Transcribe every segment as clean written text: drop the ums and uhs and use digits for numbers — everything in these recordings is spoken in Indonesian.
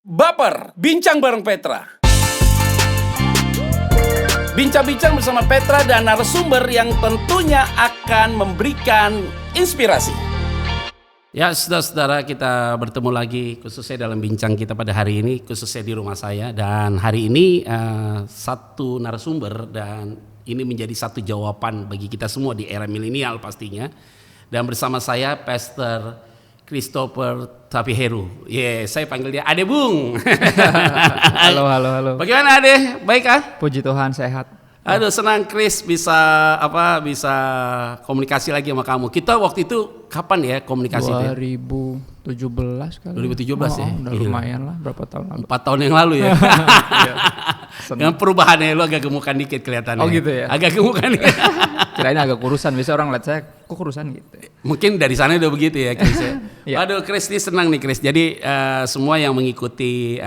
Baper, bincang bareng Petra. Bincang-bincang bersama Petra dan narasumber yang tentunya akan memberikan inspirasi. Ya, saudara-saudara, kita bertemu lagi khususnya dalam bincang kita pada hari ini, khususnya di rumah saya. Dan hari ini satu narasumber, dan ini menjadi satu jawaban bagi kita semua di era milenial pastinya. Dan bersama saya Pastor Christopher Tapiheru. Saya panggil dia Ade Bung. Halo. Bagaimana Ade? Baik kah? Puji Tuhan sehat. Aduh, senang Chris bisa komunikasi lagi sama kamu. Kita waktu itu kapan ya komunikasi itu? 2017 kali. 2017 ya. Udah lumayan lah, berapa tahun lalu? 4 tahun yang lalu ya. Dengan perubahannya lu agak gemukan dikit kelihatannya. Oh gitu ya. Agak gemukan dikit. Kirain agak kurusan. Biasa orang lihat saya kok kurusan gitu. Mungkin dari sana udah begitu ya Chris ya. Ya. Waduh Chris, ini senang nih Chris. Jadi semua yang mengikuti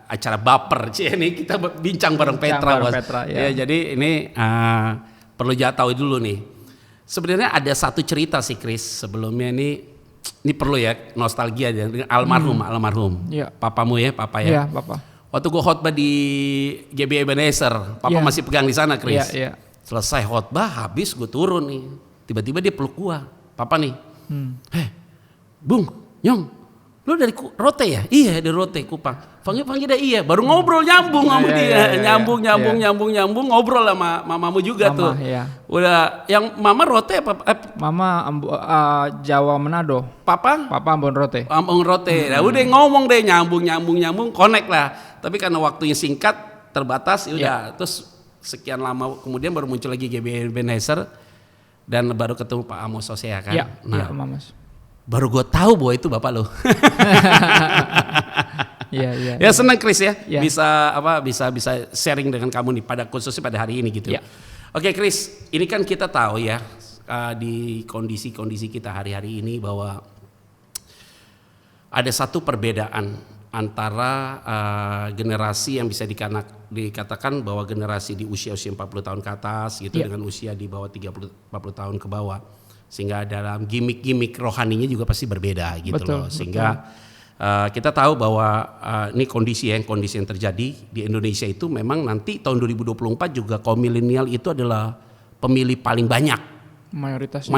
acara Baper ini kita bincang bareng Petra. Ya, jadi ini perlu tahu dulu nih. Sebenarnya ada satu cerita sih Chris sebelumnya ini perlu ya nostalgia dengan almarhum. Ya. Papamu ya, papa ya. Iya, papa. Waktu gue khotbah di GBI Ebenezer, papa masih pegang di sana Chris. Iya. Selesai khotbah habis gue turun nih. Tiba-tiba dia peluk gua. Papa nih. Bung, Nyong, lu dari Rote ya? Iya, dari Rote Kupang. Panggil dia iya, baru ngobrol nyambung sama dia. Nyambung ngobrol sama mamamu juga tuh. Iya. Udah yang mama Rote apa? Mama Jawa Manado. Papa Ambon Rote. Ambon Rote. Nah, udah ngomong deh nyambung connect lah. Tapi karena waktunya singkat, terbatas, udah. Terus sekian lama kemudian baru muncul lagi GBI Ebenezer dan baru ketemu Pak Amos Hosea kan. Iya, Mas. Baru gue tahu bahwa itu bapak lo. Iya. Ya senang Chris ya, Ya. bisa sharing dengan kamu nih khususnya pada hari ini gitu. Ya. Oke Chris, ini kan kita tahu ya di kondisi kita hari-hari ini bahwa ada satu perbedaan antara generasi yang bisa dikatakan bahwa generasi di usia 40 tahun ke atas gitu dengan usia di bawah 40 tahun ke bawah, sehingga dalam gimmick rohaninya juga pasti berbeda gitu. Betul, loh. Sehingga kita tahu bahwa ini kondisi yang terjadi di Indonesia itu memang nanti tahun 2024 juga kaum milenial itu adalah pemilih paling banyak. Mayoritas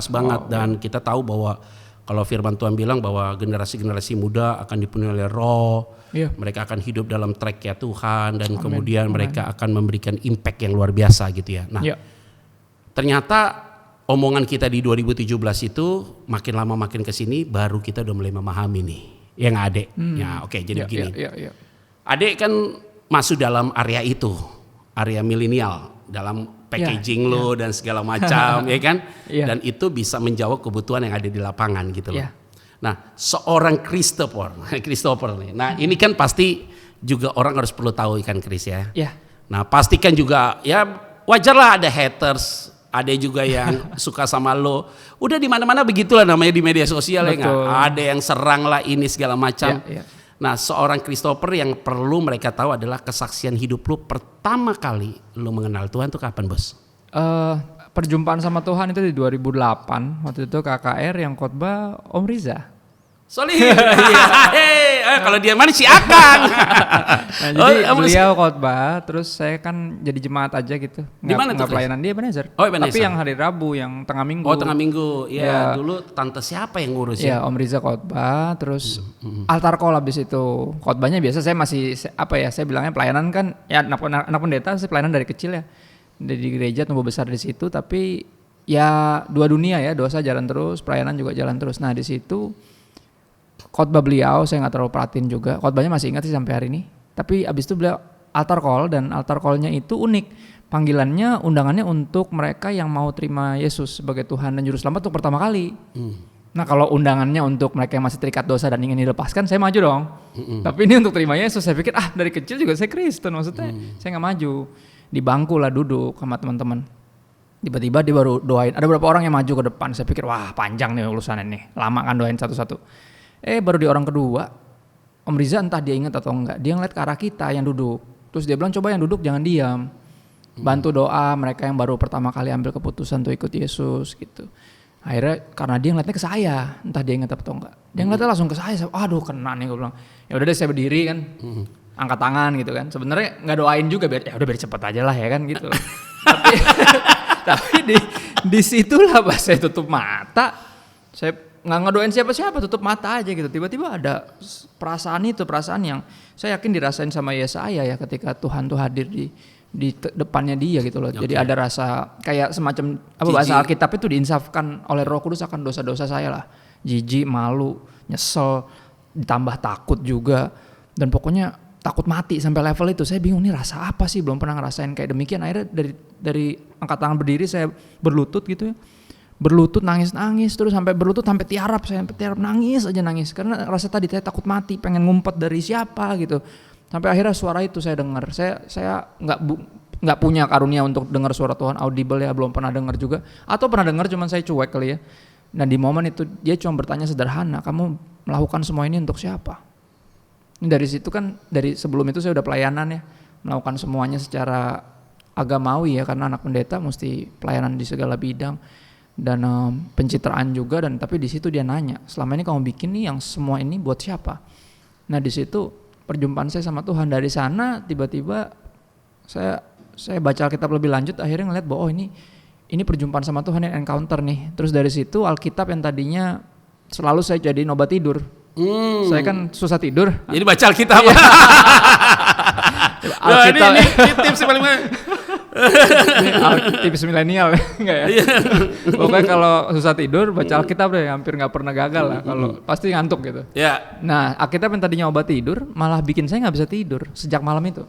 banget. Dan kita tahu bahwa kalau firman Tuhan bilang bahwa generasi-generasi muda akan dipenuhi oleh roh, mereka akan hidup dalam track ya Tuhan, dan kemudian mereka akan memberikan impact yang luar biasa gitu ya. Nah, ternyata omongan kita di 2017 itu makin lama makin kesini baru kita udah mulai memahami nih, yang Adek. Jadi begini. Adek kan masuk dalam area itu, area milenial, dalam packaging lo dan segala macam, ya kan? Dan itu bisa menjawab kebutuhan yang ada di lapangan gitu loh. Nah, seorang Christopher nih. Nah, ini kan pasti juga orang harus perlu tahu kan Chris ya. Nah, pastikan juga ya wajarlah ada haters, ada juga yang suka sama lo. Udah di mana-mana begitulah namanya di media sosial. Ya nggak? Ada yang serang lah ini segala macam. Nah, seorang Christopher yang perlu mereka tahu adalah kesaksian hidup lu pertama kali lu mengenal Tuhan tuh kapan, Bos? Perjumpaan sama Tuhan itu di 2008. Waktu itu KKR yang khotbah Om Riza. Solid. Kalau dia mana si Akang. Jadi beliau khotbah, terus saya kan jadi jemaat aja gitu. Di mana tuh? Pelayanan dia Ebenezer. Ebenezer. Tapi yang hari Rabu, yang tengah minggu. Tengah minggu. Ya, dulu tante siapa yang ngurus ya? Om Riza khotbah, terus altar call habis itu. Khotbahnya biasa saya masih saya bilangnya pelayanan kan ya anak pendeta saya pelayanan dari kecil ya. Di gereja tumbuh besar di situ, tapi ya dua dunia ya, dosa jalan terus, pelayanan juga jalan terus. Nah, di situ khotbah beliau saya nggak terlalu perhatiin juga. Khotbahnya masih ingat sih sampai hari ini. Tapi abis itu beliau altar call, dan altar call-nya itu unik. Panggilannya, undangannya untuk mereka yang mau terima Yesus sebagai Tuhan dan Juru Selamat untuk pertama kali. Nah, kalau undangannya untuk mereka yang masih terikat dosa dan ingin dilepaskan, saya maju dong. Tapi ini untuk terima Yesus, saya pikir dari kecil juga saya Kristen, maksudnya saya nggak maju. Di bangku lah duduk sama teman-teman. Tiba-tiba dia baru doain. Ada beberapa orang yang maju ke depan. Saya pikir wah panjang nih urusan ini. Lama kan doain satu-satu. Baru di orang kedua, Om Riza entah dia ingat atau enggak, dia ngeliat ke arah kita yang duduk. Terus dia bilang coba yang duduk jangan diam. Bantu doa mereka yang baru pertama kali ambil keputusan untuk ikut Yesus gitu. Akhirnya karena dia ngeliatnya ke saya, entah dia inget atau enggak. Dia ngeliatnya langsung ke saya, aduh kena nih, gue bilang. Ya udah deh saya berdiri kan, angkat tangan gitu kan. Sebenarnya nggak doain juga, ya udah biar cepet aja lah ya kan gitu. tapi di situlah pas saya tutup mata, saya nggak ngedoain siapa-siapa, tutup mata aja gitu. Tiba-tiba ada perasaan yang saya yakin dirasain sama Yesaya ya ketika Tuhan tuh hadir di depannya dia gitu loh. Jadi ada rasa kayak semacam apa bahasa Alkitab itu diinsafkan oleh Roh Kudus akan dosa-dosa saya lah. Jijik, malu, nyesel, ditambah takut juga, dan pokoknya takut mati sampai level itu. Saya bingung nih rasa apa sih, belum pernah ngerasain kayak demikian. Akhirnya dari angkat tangan berdiri saya berlutut gitu ya. Berlutut nangis terus sampai berlutut sampai tiarap, saya sampai tiarap nangis karena rasa tadi saya takut mati, pengen ngumpet dari siapa gitu. Sampai akhirnya suara itu saya dengar. Saya nggak punya karunia untuk dengar suara Tuhan audible ya, belum pernah dengar juga. Atau pernah dengar cuman saya cuek kali ya. Dan di momen itu dia cuma bertanya sederhana, kamu melakukan semua ini untuk siapa? Ini dari situ kan, dari sebelum itu saya udah pelayanan ya, melakukan semuanya secara agamawi ya, karena anak pendeta mesti pelayanan di segala bidang dan pencitraan juga. Dan tapi di situ dia nanya, selama ini kamu bikin nih yang semua ini buat siapa? Nah di situ perjumpaan saya sama Tuhan. Dari sana tiba-tiba saya baca Alkitab lebih lanjut, akhirnya ngeliat bahwa ini perjumpaan sama Tuhan yang encounter nih. Terus dari situ Alkitab yang tadinya selalu saya jadiin obat tidur. Saya kan susah tidur. Jadi baca Alkitab. Alkitab ini tips paling tips milenial enggak ya? Pokoknya kalau susah tidur baca Alkitab deh, hampir nggak pernah gagal lah. Kalau pasti ngantuk gitu. Ya. Nah Alkitab yang tadinya obat tidur malah bikin saya nggak bisa tidur sejak malam itu.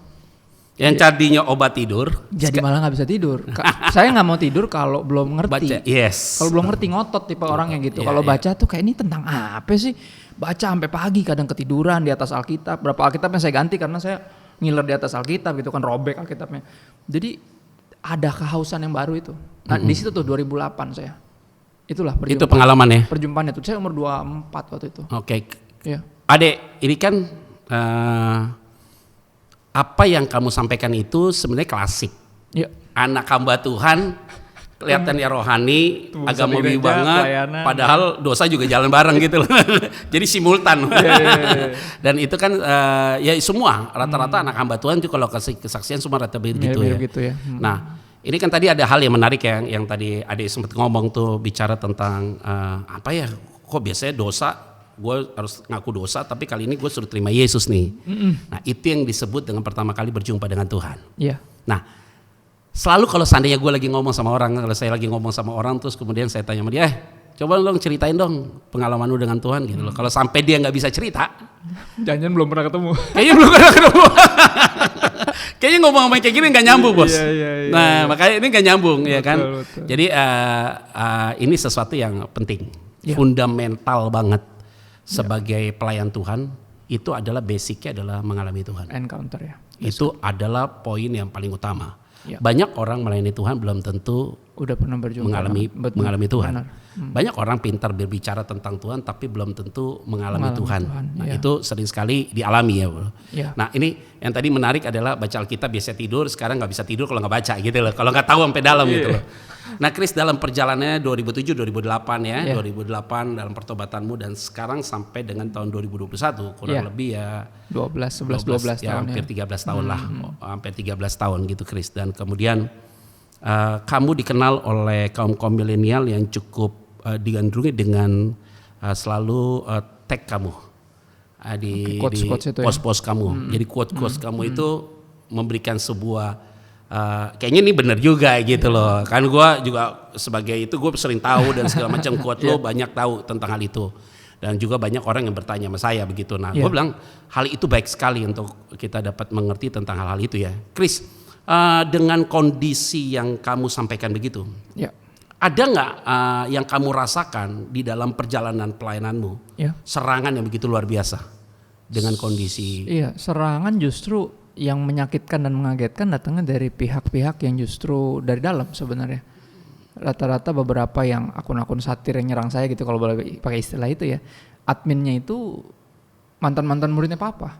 Yang tadinya obat tidur jadi malah nggak bisa tidur. Saya nggak mau tidur kalau belum ngerti. Baca, yes. Kalau belum ngerti ngotot tipe orangnya gitu. Kalau baca tuh kayak ini tentang apa sih? Baca sampai pagi, kadang ketiduran di atas Alkitab. Berapa Alkitab yang saya ganti karena saya ngiler di atas Alkitab gitu kan, robek Alkitabnya. Jadi ada kehausan yang baru itu. Nah di situ tuh 2008 saya. Itulah itu pengalaman ya. Perjumpaan itu saya umur 24 waktu itu. Oke. Ya. Adek, ini kan apa yang kamu sampaikan itu sebenarnya klasik. Ya. Anak hamba Tuhan, kelihatannya rohani, agamawi banget, pelayanan. Padahal dosa juga jalan bareng gitu loh. Jadi simultan. Dan itu kan ya semua rata-rata anak hamba Tuhan itu kalau kasih kesaksian semua rata begitu ya. Gitu ya. Nah, ini kan tadi ada hal yang menarik yang tadi Ade sempat ngomong tuh, bicara tentang apa ya? Kok biasanya dosa gue harus ngaku dosa, tapi kali ini gue suruh terima Yesus nih. Nah itu yang disebut dengan pertama kali berjumpa dengan Tuhan. Iya. Nah selalu kalau seandainya gue lagi ngomong sama orang, kalau saya lagi ngomong sama orang terus kemudian saya tanya sama dia, coba dong ceritain dong pengalaman lu dengan Tuhan gitu loh. Kalau sampai dia nggak bisa cerita, jangan belum pernah ketemu. Kayaknya belum pernah ketemu. Kayaknya ngomong-ngomong kayak gini nggak nyambung bos. Iya. Nah makanya ini nggak nyambung ya kan. Betul. Jadi ini sesuatu yang penting, fundamental banget. Sebagai pelayan Tuhan itu adalah basicnya adalah mengalami Tuhan. Encounter ya. Itu adalah poin yang paling utama. Ya. Banyak orang melayani Tuhan belum tentu udah pernah berjumpa mengalami Tuhan. Banyak orang pintar berbicara tentang Tuhan tapi belum tentu mengalami Tuhan. Nah, itu sering sekali dialami ya. Nah ini yang tadi menarik adalah baca Alkitab biasa tidur, sekarang nggak bisa tidur kalau nggak baca gitu loh. Kalau nggak tahu sampai dalam gitu loh. Nah Chris dalam perjalanannya 2007-2008 ya, 2008 dalam pertobatanmu dan sekarang sampai dengan tahun 2021 kurang lebih ya 12 ya, tahun hampir 13 tahun lah, hampir 13 tahun gitu Chris. Dan kemudian kamu dikenal oleh kaum milenial yang cukup digandrungi dengan selalu tag kamu di post-post kamu. Jadi quote-quote kamu itu memberikan sebuah kayaknya ini benar juga gitu loh. Kan gue juga sebagai itu gue sering tahu dan segala macam quote lo banyak tahu tentang hal itu. Dan juga banyak orang yang bertanya sama saya begitu. Nah gue bilang hal itu baik sekali untuk kita dapat mengerti tentang hal-hal itu ya. Chris, dengan kondisi yang kamu sampaikan begitu, ada nggak yang kamu rasakan di dalam perjalanan pelayananmu, serangan yang begitu luar biasa dengan kondisi? Iya, serangan justru yang menyakitkan dan mengagetkan datangnya dari pihak-pihak yang justru dari dalam sebenarnya. Rata-rata beberapa yang akun-akun satir yang nyerang saya gitu, kalau boleh pakai istilah itu ya, adminnya itu mantan-mantan muridnya papa.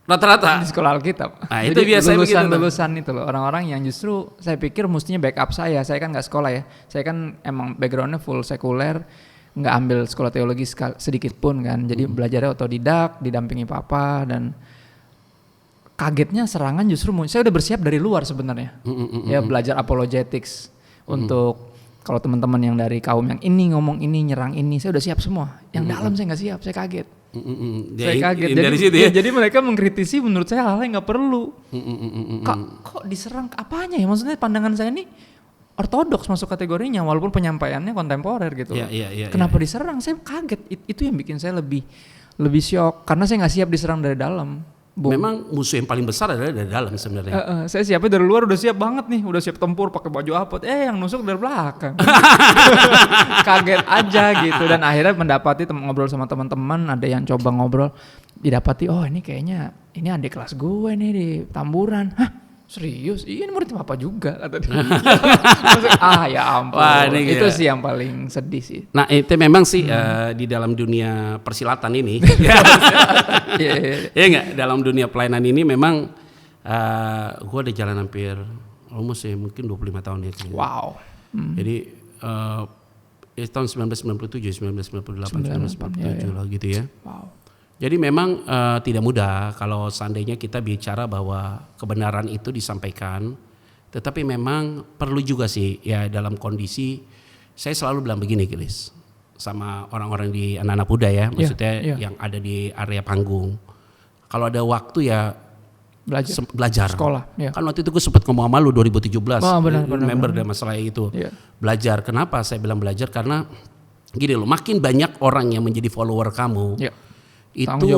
Rata-rata di sekolah Alkitab. Nah, itu biasa lulusan itu loh, orang-orang yang justru saya pikir mestinya backup saya kan nggak sekolah ya, saya kan emang backgroundnya full sekuler, nggak ambil sekolah teologi sedikit pun kan, jadi belajarnya otodidak, didampingi papa, dan kagetnya serangan justru saya udah bersiap dari luar sebenarnya, ya belajar apologetics untuk kalau teman-teman yang dari kaum yang ini ngomong ini nyerang ini, saya udah siap semua, yang dalam saya nggak siap, saya kaget. Saya kaget. Jadi, dari situ ya? Jadi mereka mengkritisi menurut saya hal yang nggak perlu. Kok diserang apanya ya? Maksudnya pandangan saya ini ortodoks masuk kategorinya walaupun penyampaiannya kontemporer gitu. Kenapa diserang? Saya kaget. Itu yang bikin saya lebih syok karena saya nggak siap diserang dari dalam. Memang musuh yang paling besar adalah dari dalam sebenarnya. Saya siapnya dari luar udah siap banget nih, udah siap tempur pakai baju apot. Yang nusuk dari belakang. Kaget aja gitu, dan akhirnya mendapati ngobrol sama teman-teman, ada yang coba ngobrol, didapati ini kayaknya ini adik kelas gue nih di Tamburan. Hah? Serius? Iya, ini murid apa juga kata dia. Ya ampun. Wah, itu sih yang paling sedih sih. Nah, itu memang sih di dalam dunia persilatan ini. Iya enggak? Dalam dunia pelayanan ini memang gue udah jalan hampir almost ya mungkin 25 tahun ya. Wow. Jadi tahun 1997, 1998, 1997 lah gitu ya. Wow. Jadi memang tidak mudah kalau seandainya kita bicara bahwa kebenaran itu disampaikan, tetapi memang perlu juga sih ya dalam kondisi, saya selalu bilang begini Chris, sama orang-orang di anak-anak muda ya, maksudnya yang ada di area panggung, kalau ada waktu ya belajar. Sekolah. Ya. Kan waktu itu gue sempat ngomong sama lu 2017, benar, member dari masalah itu. Ya. Belajar, kenapa saya bilang belajar? Karena gini loh, makin banyak orang yang menjadi follower kamu, itu tanggung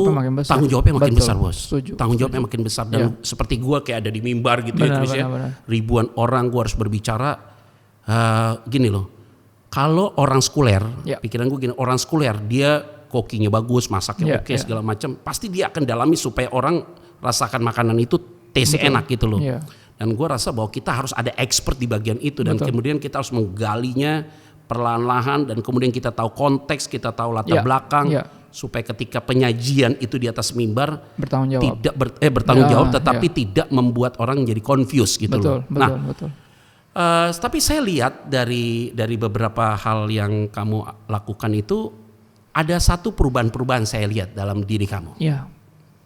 jawabnya makin besar bos. Tanggung jawabnya makin besar, dan seperti gue kayak ada di mimbar gitu benar. Ribuan orang gue harus berbicara. Gini loh, kalau orang sekuler, pikiran gue gini, orang sekuler dia cooking-nya bagus, masaknya oke, segala macam, pasti dia akan dalami supaya orang rasakan makanan itu taste enak gitu loh. Dan gue rasa bahwa kita harus ada expert di bagian itu, dan kemudian kita harus menggalinya perlahan-lahan, dan kemudian kita tahu konteks, kita tahu latar belakang, supaya ketika penyajian itu di atas mimbar bertanggung jawab, tidak bertanggung jawab, tetapi tidak membuat orang jadi confused gitu loh. Betul. Tapi saya lihat dari beberapa hal yang kamu lakukan itu ada satu perubahan-perubahan saya lihat dalam diri kamu.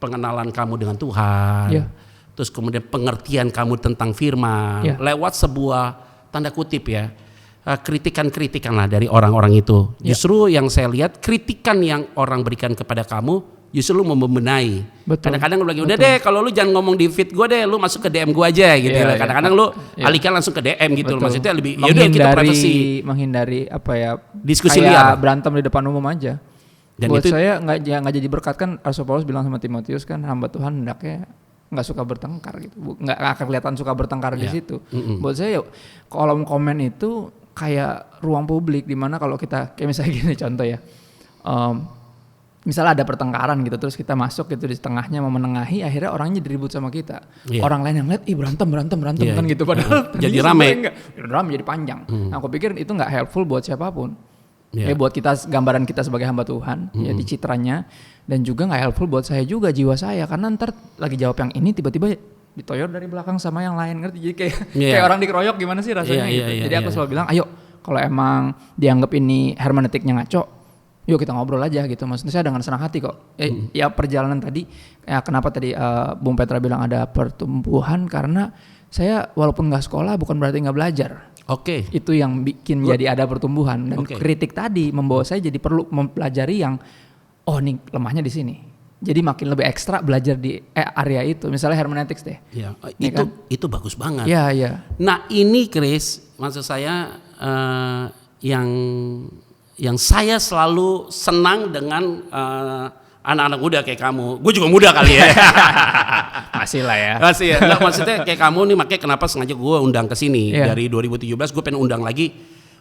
Pengenalan kamu dengan Tuhan, terus kemudian pengertian kamu tentang firman lewat sebuah tanda kutip ya. Kritikan-kritikan lah dari orang-orang itu. Justru yang saya lihat kritikan yang orang berikan kepada kamu justru lu membenahi. Kadang-kadang lu lagi udah deh kalau lu jangan ngomong di feed gue deh, lu masuk ke DM gue aja gitu. Kadang-kadang lu alihkan langsung ke DM gitu. Maksudnya lebih yaudah kita privacy. Menghindari diskusi liar, berantem di depan umum aja. Dan buat itu, saya nggak jadi berkat kan. Rasul Paulus bilang sama Timotius kan, hamba Tuhan hendaknya nggak suka bertengkar gitu, nggak akan kelihatan suka bertengkar di situ. Buat saya kolom komen itu kayak ruang publik, dimana kalau kita kayak misalnya gini contoh ya, misalnya ada pertengkaran gitu, terus kita masuk gitu di tengahnya mau menengahi, akhirnya orangnya jadi ribut sama kita. Orang lain yang lihat berantem kan gitu, padahal jadi rame jadi panjang. Nah aku pikir itu nggak helpful buat siapapun. Buat kita, gambaran kita sebagai hamba Tuhan, ya di citranya, dan juga nggak helpful buat saya juga, jiwa saya, karena ntar lagi jawab yang ini tiba-tiba ditoyor dari belakang sama yang lain, ngerti? Jadi kayak orang dikeroyok gimana sih rasanya gitu. Jadi aku selalu bilang, ayo kalau emang dianggap ini hermeneutiknya ngaco, yuk kita ngobrol aja gitu. Maksudnya saya dengan senang hati kok. Ya perjalanan tadi, kenapa tadi Bung Petra bilang ada pertumbuhan, karena saya walaupun nggak sekolah bukan berarti nggak belajar. Itu yang bikin jadi ada pertumbuhan, dan kritik tadi membawa saya jadi perlu mempelajari yang nih lemahnya di sini. Jadi makin lebih ekstra belajar di area itu, misalnya hermeneutics deh. Itu bagus banget. Nah ini Chris, maksud saya yang saya selalu senang dengan anak-anak muda kayak kamu. Gue juga muda kali ya. Masih lah ya. Masih ya. Nah, maksudnya kayak kamu nih, makanya kenapa sengaja gue undang ke sini dari 2017. Gue pengen undang lagi.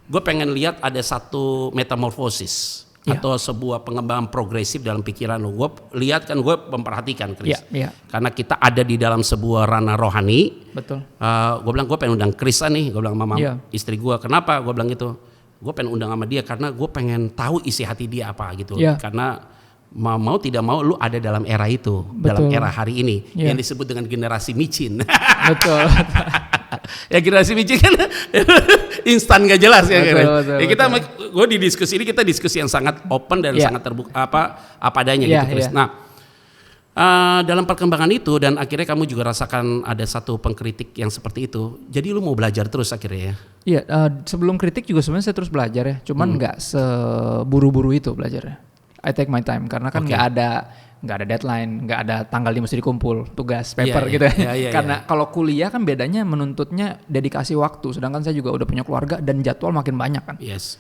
Gue pengen lihat ada satu metamorfosis. Atau sebuah pengembangan progresif dalam pikiran lo. Gue lihat kan, gue memperhatikan Chris. Karena kita ada di dalam sebuah ranah rohani. Betul. Gue bilang gue pengen undang Chris nih. Gue bilang sama istri gue. Kenapa gue bilang gitu? Gue pengen undang sama dia karena gue pengen tahu isi hati dia apa gitu. Karena mau tidak mau lu ada dalam era itu, dalam era hari ini yang disebut dengan generasi micin. Betul. Ya generasi micin kan instan gak jelas ya. Betul, kita, gue di diskusi ini kita diskusi yang sangat open dan sangat terbuka apa adanya gitu Chris. Nah, dalam perkembangan itu dan akhirnya kamu juga rasakan ada satu pengkritik yang seperti itu. Jadi lu mau belajar terus akhirnya ya? Iya, sebelum kritik juga sebenarnya saya terus belajar ya. Cuman nggak seburu-buru itu belajarnya. I take my time karena kan nggak ada deadline, nggak ada tanggal mesti dikumpul, tugas, paper gitu ya. Karena kalau kuliah kan bedanya menuntutnya dedikasi waktu, sedangkan saya juga udah punya keluarga dan jadwal makin banyak kan.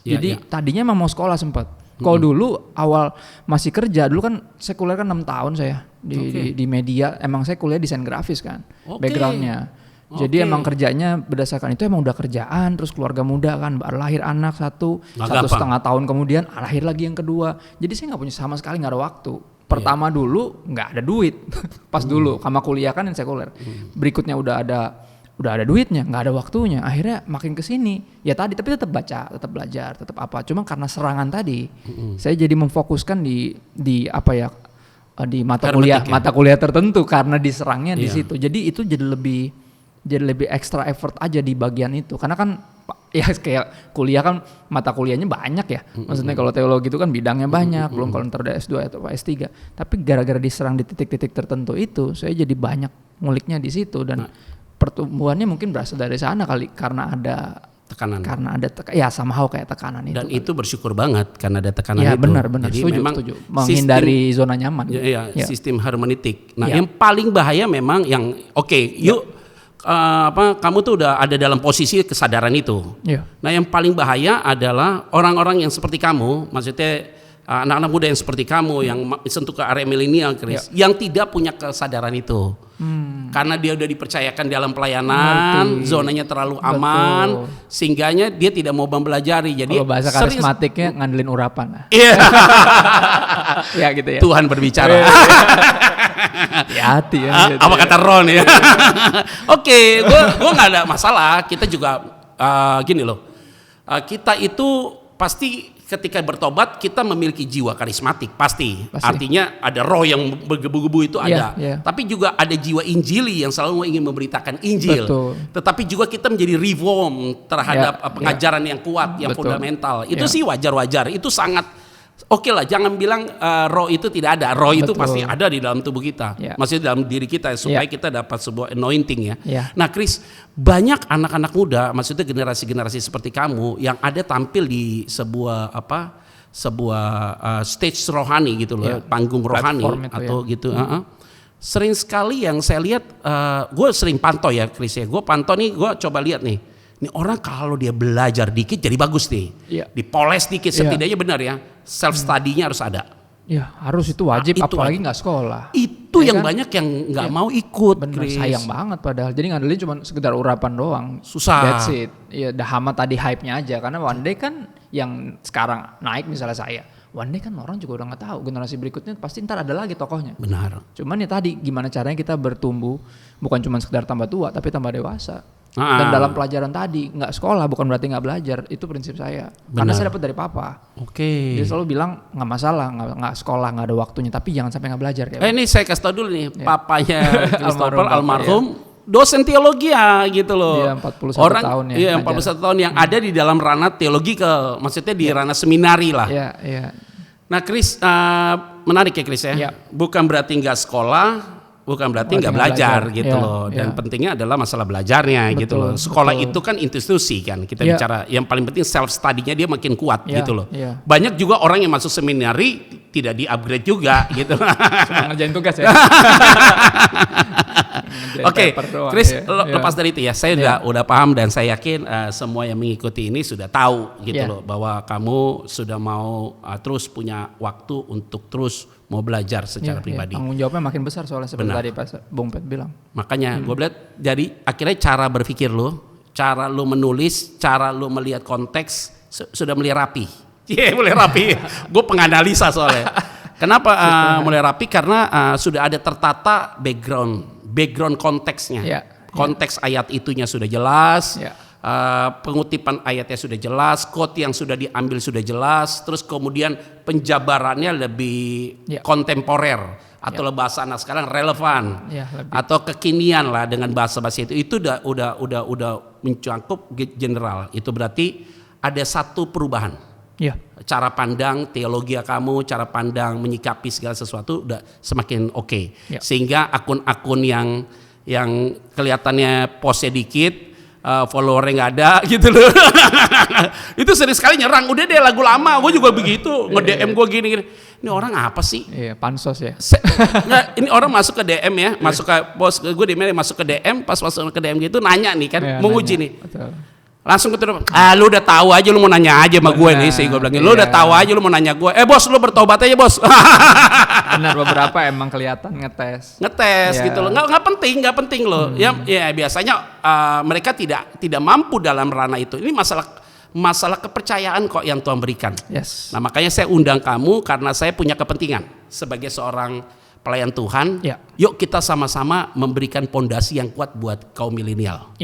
Jadi tadinya emang mau sekolah sempat. Kalau dulu awal masih kerja, dulu kan saya kuliah kan 6 tahun saya di media, emang saya kuliah desain grafis kan, backgroundnya. Jadi emang kerjanya berdasarkan itu emang udah kerjaan, terus keluarga muda kan, baru lahir anak satu setengah tahun kemudian lahir lagi yang kedua. Jadi saya nggak punya sama sekali, nggak ada waktu. Pertama dulu nggak ada duit, pas dulu sama kuliah kan yang sekuler. Berikutnya udah ada duitnya, nggak ada waktunya. Akhirnya makin kesini, ya tadi tapi tetap baca, tetap belajar, tetap apa. Cuma karena serangan tadi, saya jadi memfokuskan di apa ya, di mata kuliah tertentu karena diserangnya di situ. Jadi itu jadi lebih extra effort aja di bagian itu. Karena kan ya kayak kuliah kan mata kuliahnya banyak ya. Maksudnya kalau teologi itu kan bidangnya banyak, belum kalau ntar udah S2 atau S3. Tapi gara-gara diserang di titik-titik tertentu itu, saya jadi banyak nguliknya di situ dan pertumbuhannya mungkin berasal dari sana kali karena ada tekanan. Ya somehow kayak tekanan itu. Dan itu bersyukur banget karena ada tekanan ya, itu. Benar. Jadi setuju, memang menghindari zona nyaman. Sistem hermeneutik. Nah, yang paling bahaya memang yang kamu tuh udah ada dalam posisi kesadaran itu. Nah, yang paling bahaya adalah orang-orang yang seperti kamu, maksudnya anak-anak muda yang seperti kamu yang sentuh ke area milenial, Chris, yang tidak punya kesadaran itu. Karena dia udah dipercayakan dalam pelayanan, zonanya terlalu aman, sehingganya dia tidak mau mempelajari. Jadi kalau bahasa karismatiknya ngandelin urapan. Iya. Ya gitu ya. Tuhan berbicara. Hati-hati ya. Apa kata Ron ya? Oke, gue nggak ada masalah. Kita juga gini loh. Kita itu pasti ketika bertobat kita memiliki jiwa karismatik pasti. Artinya ada roh yang bergebu-gebu itu ada. Tapi juga ada jiwa injili yang selalu ingin memberitakan Injil. Tetapi juga kita menjadi reform terhadap pengajaran yang kuat, yang fundamental. Itu sih wajar-wajar. Itu sangat oke lah, jangan bilang roh itu tidak ada. Roh itu pasti ada di dalam tubuh kita. Maksudnya dalam diri kita supaya kita dapat sebuah anointing ya. Nah, Chris, banyak anak-anak muda, maksudnya generasi-generasi seperti kamu yang ada tampil di sebuah stage rohani gitu loh, panggung rohani atau gitu. Sering sekali yang saya lihat, gue sering pantau ya, Chris ya. Gue pantau nih, gue coba lihat nih. Ini orang kalau dia belajar dikit jadi bagus nih, dipoles dikit setidaknya benar ya, self study-nya harus ada. Ya harus, itu wajib, apalagi nggak sekolah. Itu yang kan? Banyak yang nggak mau ikut. Bener, sayang banget padahal. Jadi ngandelin cuma sekedar urapan doang. Susah. That's it. Ya Dahama tadi hype-nya aja, karena one day kan yang sekarang naik misalnya saya. One day kan orang juga udah nggak tahu, generasi berikutnya pasti ntar ada lagi tokohnya. Benar. Cuman ya tadi gimana caranya kita bertumbuh, bukan cuma sekedar tambah tua tapi tambah dewasa. Dan dalam pelajaran tadi nggak sekolah bukan berarti nggak belajar, itu prinsip saya. Karena saya dapat dari papa. Dia selalu bilang nggak masalah nggak sekolah nggak ada waktunya, tapi jangan sampai nggak belajar. Ini saya kasih tau dulu nih, papanya Christopher almarhum dosen teologi ya gitu loh. 41 tahun ya. Iya 41 tahun yang ada di dalam ranah teologi maksudnya di ranah seminari lah. Nah Chris, menarik ya Chris ya. Bukan berarti nggak sekolah, bukan berarti nggak belajar gitu loh. Dan pentingnya adalah masalah belajarnya gitu loh. Sekolah itu kan institusi kan, kita bicara. Yang paling penting self study-nya dia makin kuat gitu loh. Banyak juga orang yang masuk seminari tidak di-upgrade juga gitu. Cuma ngerjain tugas ya. Oke, Chris, lepas dari itu ya, saya udah paham dan saya yakin semua yang mengikuti ini sudah tahu gitu loh, bahwa kamu sudah mau terus punya waktu untuk terus mau belajar secara pribadi. Tanggung jawabnya makin besar soalnya seperti tadi Pak Bung Pet bilang. Makanya gue lihat jadi akhirnya cara berpikir lo, cara lo menulis, cara lo melihat konteks sudah mulai rapi. Mulai rapi. Gue penganalisa soalnya. Kenapa mulai rapi? Karena sudah ada tertata background konteksnya. Konteks ayat itunya sudah jelas. pengutipan ayatnya sudah jelas, quote yang sudah diambil sudah jelas, terus kemudian penjabarannya lebih kontemporer atau bahasa anak sekarang relevan atau kekinian lah dengan bahasa-bahasa itu udah mencakup general. Itu berarti ada satu perubahan. Cara pandang teologi kamu, cara pandang menyikapi segala sesuatu udah semakin oke. Sehingga akun-akun yang kelihatannya postnya dikit, followernya nggak ada gitu loh. Itu sering sekali nyerang. Udah deh lagu lama, gue juga begitu nge-DM gue gini. Ini orang apa sih? Pansos ya. Ini orang masuk ke DM ya, masuk ke bos gue di mail, masuk ke DM, pas masuk ke DM gitu nanya nih kan, mau nguji nih. Betul. Langsung ketemu, lu udah tahu aja, lu mau nanya aja sama gue nih sih, gue bilang, lu udah tahu aja, lu mau nanya gue, bos lu bertobat aja bos. Benar, beberapa emang kelihatan ngetes gitu loh, nggak penting loh. Ya biasanya mereka tidak mampu dalam ranah itu. Ini masalah kepercayaan kok yang Tuhan berikan. Nah makanya saya undang kamu karena saya punya kepentingan sebagai seorang pelayan Tuhan. Yuk kita sama-sama memberikan pondasi yang kuat buat kaum milenial.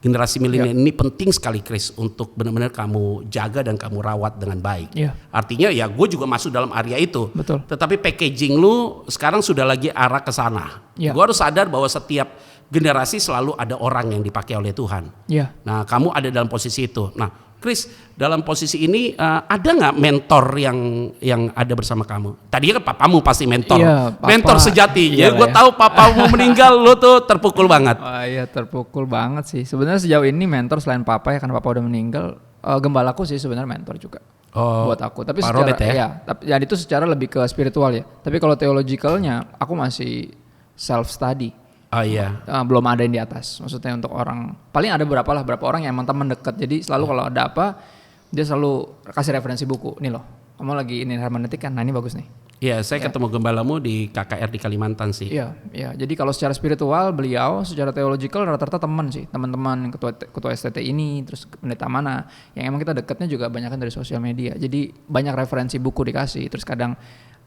Generasi milenial ini penting sekali Chris untuk benar-benar kamu jaga dan kamu rawat dengan baik. Artinya ya gue juga masuk dalam area itu. Betul. Tetapi packaging lu sekarang sudah lagi arah ke sana. Gue harus sadar bahwa setiap generasi selalu ada orang yang dipakai oleh Tuhan. Nah kamu ada dalam posisi itu. Nah Chris, dalam posisi ini ada nggak mentor yang ada bersama kamu? Tadi kan papamu pasti mentor, mentor sejati. Ya, gue tahu papamu meninggal, lo tuh terpukul banget. Iya terpukul banget sih. Sebenarnya sejauh ini mentor selain papa ya, karena papa udah meninggal, gembalaku sih sebenarnya mentor juga buat aku. Tapi secara tapi itu secara lebih ke spiritual ya. Tapi kalau theologicalnya, aku masih self study. Belum ada yang di atas. Maksudnya untuk orang paling ada berapa orang yang emang teman dekat. Jadi selalu kalau ada apa dia selalu kasih referensi buku. Nih loh, kamu lagi ini hermeneutik kan? Nah ini bagus nih. Iya, saya ketemu gembalamu di KKR di Kalimantan sih. Iya. Jadi kalau secara spiritual beliau, secara theological rata-rata teman sih, teman-teman ketua STT ini, terus pendeta mana, yang emang kita dekatnya juga banyak kan dari sosial media. Jadi banyak referensi buku dikasih. Terus kadang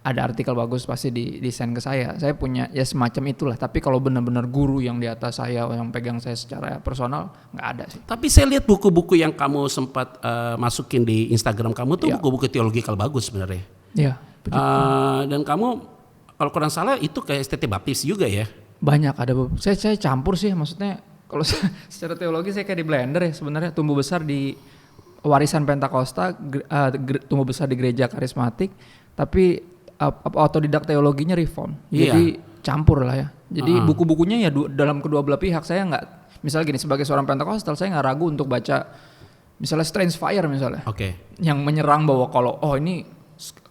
ada artikel bagus pasti desain ke saya. Saya punya ya semacam itulah. Tapi kalau benar-benar guru yang di atas saya, yang pegang saya secara personal, nggak ada sih. Tapi saya lihat buku-buku yang kamu sempat masukin di Instagram kamu tuh buku-buku teologikal bagus sebenarnya. Iya. Dan kamu kalau kurang salah itu kayak STT Baptis juga ya? Banyak ada. Saya campur sih, maksudnya kalau secara teologi saya kayak di blender ya sebenarnya. Tumbuh besar di warisan Pentakosta, tumbuh besar di gereja karismatik, tapi otodidak teologinya reform. Jadi campur lah ya. Jadi buku-bukunya ya dalam kedua belah pihak. Saya nggak, misalnya gini, sebagai seorang Pentakostal saya nggak ragu untuk baca misalnya Strange Fire misalnya, yang menyerang bahwa kalau ini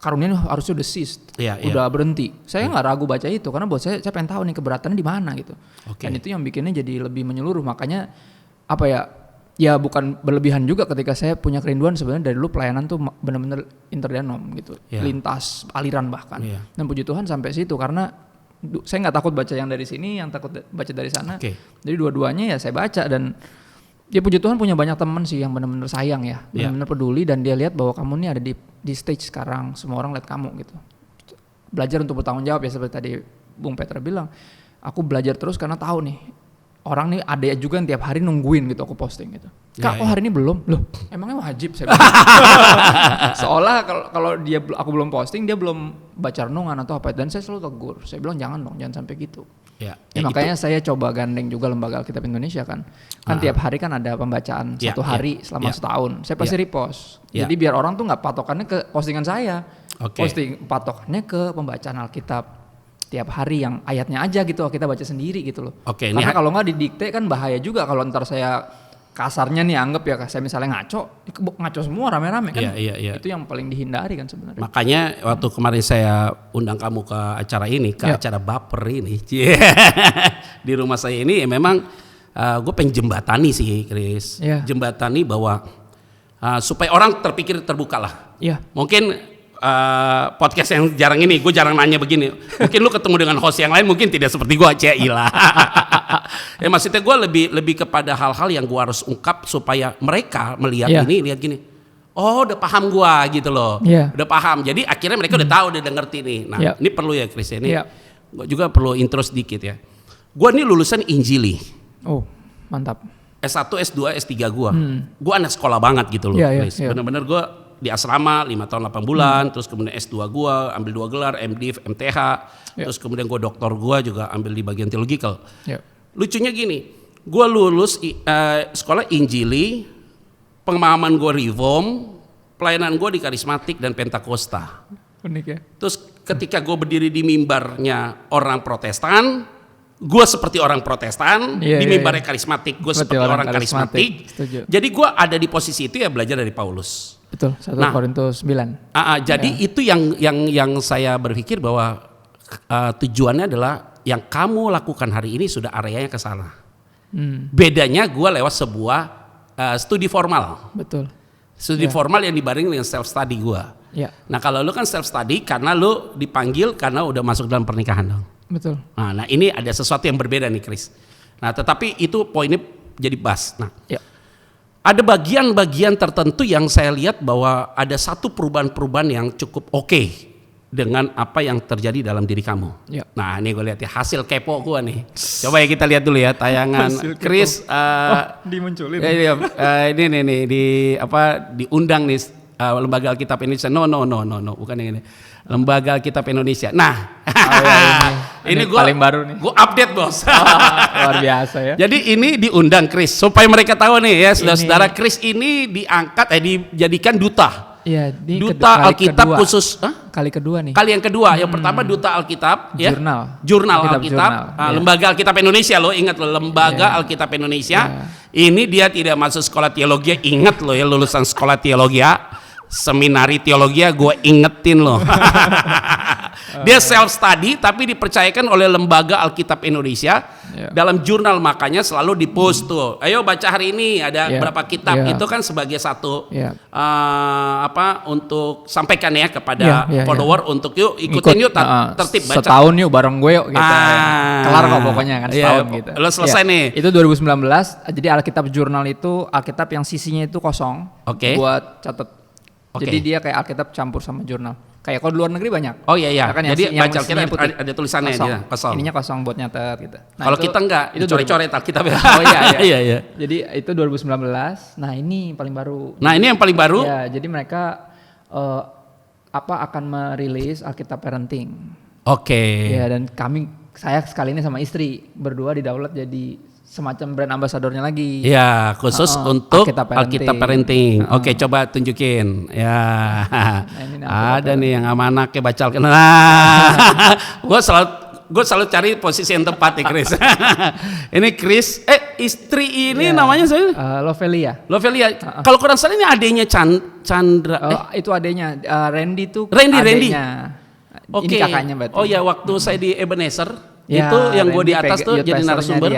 karunia harusnya udah ceased, udah berhenti. Saya nggak ragu baca itu karena buat saya pengen tahu nih keberatannya di mana gitu. Dan itu yang bikinnya jadi lebih menyeluruh. Makanya ya bukan berlebihan juga ketika saya punya kerinduan sebenarnya dari dulu pelayanan tuh benar-benar interdenom gitu, lintas aliran bahkan. Dan puji Tuhan sampai situ karena saya nggak takut baca yang dari sini, yang takut baca dari sana. Jadi dua-duanya ya saya baca dan ya puji Tuhan punya banyak teman sih yang benar-benar sayang ya, benar-benar peduli dan dia lihat bahwa kamu nih ada di stage sekarang, semua orang lihat kamu gitu. Belajar untuk bertanggung jawab ya seperti tadi Bung Petra bilang, aku belajar terus karena tahu nih orang nih ada juga yang tiap hari nungguin gitu aku posting gitu. Kak, kok hari ini belum? Loh, emangnya wajib saya bilang. Seolah kalau aku belum posting dia belum baca renungan atau apa, dan saya selalu tegur. Saya bilang jangan sampai gitu. Makanya saya coba gandeng juga lembaga Alkitab Indonesia kan tiap hari kan ada pembacaan satu hari selama setahun. Saya pasti repost. Jadi biar orang tuh nggak patokannya ke postingan saya, patokannya ke pembacaan Alkitab tiap hari yang ayatnya aja gitu kita baca sendiri gitu loh. Karena kalau nggak didikte kan bahaya juga kalau ntar saya kasarnya nih anggap ya saya misalnya ngaco semua rame-rame kan. Itu yang paling dihindari kan sebenarnya. Makanya waktu kemarin saya undang kamu ke acara ini, acara baper ini di rumah saya ini, ya memang gue pengen jembatani sih Chris. Jembatani bahwa supaya orang terbuka lah. Mungkin podcast yang jarang ini, gue jarang nanya begini. Mungkin lu ketemu dengan host yang lain mungkin tidak seperti gue, Cailah. Ya maksudnya gue lebih kepada hal-hal yang gue harus ungkap supaya mereka melihat lihat gini. Oh udah paham gue gitu loh, udah paham. Jadi akhirnya mereka udah tahu, udah ngerti nih. Nah ini perlu ya Chris, ini gue juga perlu intro sedikit ya. Gue ini lulusan Injili. Oh mantap. S1, S2, S3 gue. Gue anak sekolah banget gitu loh. Bener-bener gue di asrama 5 tahun 8 bulan, terus kemudian S2 gue ambil 2 gelar, MDiv, MTH, terus kemudian gue doktor gue juga ambil di bagian theological. Lucunya gini, gue lulus sekolah Injili, pemahaman gue Reform, pelayanan gue di karismatik dan Pentakosta. Unik ya. Terus ketika gue berdiri di mimbarnya orang Protestan, gue seperti orang Protestan, di mimbarnya karismatik, gue seperti orang karismatik. Jadi gue ada di posisi itu ya belajar dari Paulus. Betul, 1 Korintus 9. Jadi itu yang saya berpikir bahwa tujuannya adalah yang kamu lakukan hari ini sudah areanya ke sana. Bedanya gue lewat sebuah studi formal. Betul. Studi formal yang dibarengi dengan self study gue. Nah kalau lu kan self study karena lu dipanggil karena udah masuk dalam pernikahan dong. Betul. Nah ini ada sesuatu yang berbeda nih Chris. Nah tetapi itu poinnya jadi bas. Nah ada bagian-bagian tertentu yang saya lihat bahwa ada satu perubahan-perubahan yang cukup oke dengan apa yang terjadi dalam diri kamu. Nah ini gue lihat ya hasil kepo gue nih. Coba ya kita lihat dulu ya tayangan Chris. Dimunculin. Ini nih diundang nih Lembaga Alkitab Indonesia. No, bukan yang ini. Lembaga Alkitab Indonesia. Nah, ini gue paling baru nih. Gue update bos. Luar biasa ya. Jadi ini diundang Chris supaya mereka tahu nih ya saudara-saudara, Chris ini diangkat dijadikan duta. Iya, ini duta Alkitab khusus. Kali kedua nih. Kali yang kedua. Yang pertama duta Alkitab. Jurnal Alkitab. Lembaga Alkitab Indonesia loh, ingat loh, Lembaga Alkitab Indonesia. Ini dia tidak masuk sekolah teologi. Ingat loh ya, lulusan sekolah teologi. Seminari teologi gue ingetin loh. Dia self study tapi dipercayakan oleh Lembaga Alkitab Indonesia dalam jurnal, makanya selalu di post tuh. Ayo baca hari ini ada berapa kitab. Itu kan sebagai satu untuk sampaikan ya kepada follower untuk yuk ikutin yuk tertib baca. Setahun yuk bareng gue yuk gitu. Kelar kok pokoknya kan setahun gitu. Lo selesai nih. Itu 2019. Jadi Alkitab jurnal itu Alkitab yang sisinya itu kosong. Buat catat. Jadi dia kayak Alkitab campur sama jurnal. Kayak kalau di luar negeri banyak. Oh iya. Kan jadi baca Alkitab ada tulisannya kosong. dia kosong. Ininya kosong buat nyatet gitu. Nah, kalau kita enggak, itu coret-coret Alkitab ya. Oh iya. Iya. Jadi itu 2019. Nah ini paling baru. Nah ini yang paling baru. Ya, jadi mereka akan merilis Alkitab Parenting. Ya, dan saya sekali ini sama istri berdua didownload jadi semacam brand ambasadornya lagi. Ya, khusus untuk Alkitab Parenting. Oke, coba tunjukin. Ya. Nah, ada nih yang sama anaknya baca Alkitab. Nah, gue selalu cari posisi yang tepat nih, Chris. Ini Chris, istri ini namanya saya? Lovelia. Kalau kurang salah ini adenya Chandra. Itu adenya. Randy tuh Randy. Ini kakaknya berarti. Oh ya, waktu saya di Ebenezer. Itu yang gue di atas tuh jadi narasumber.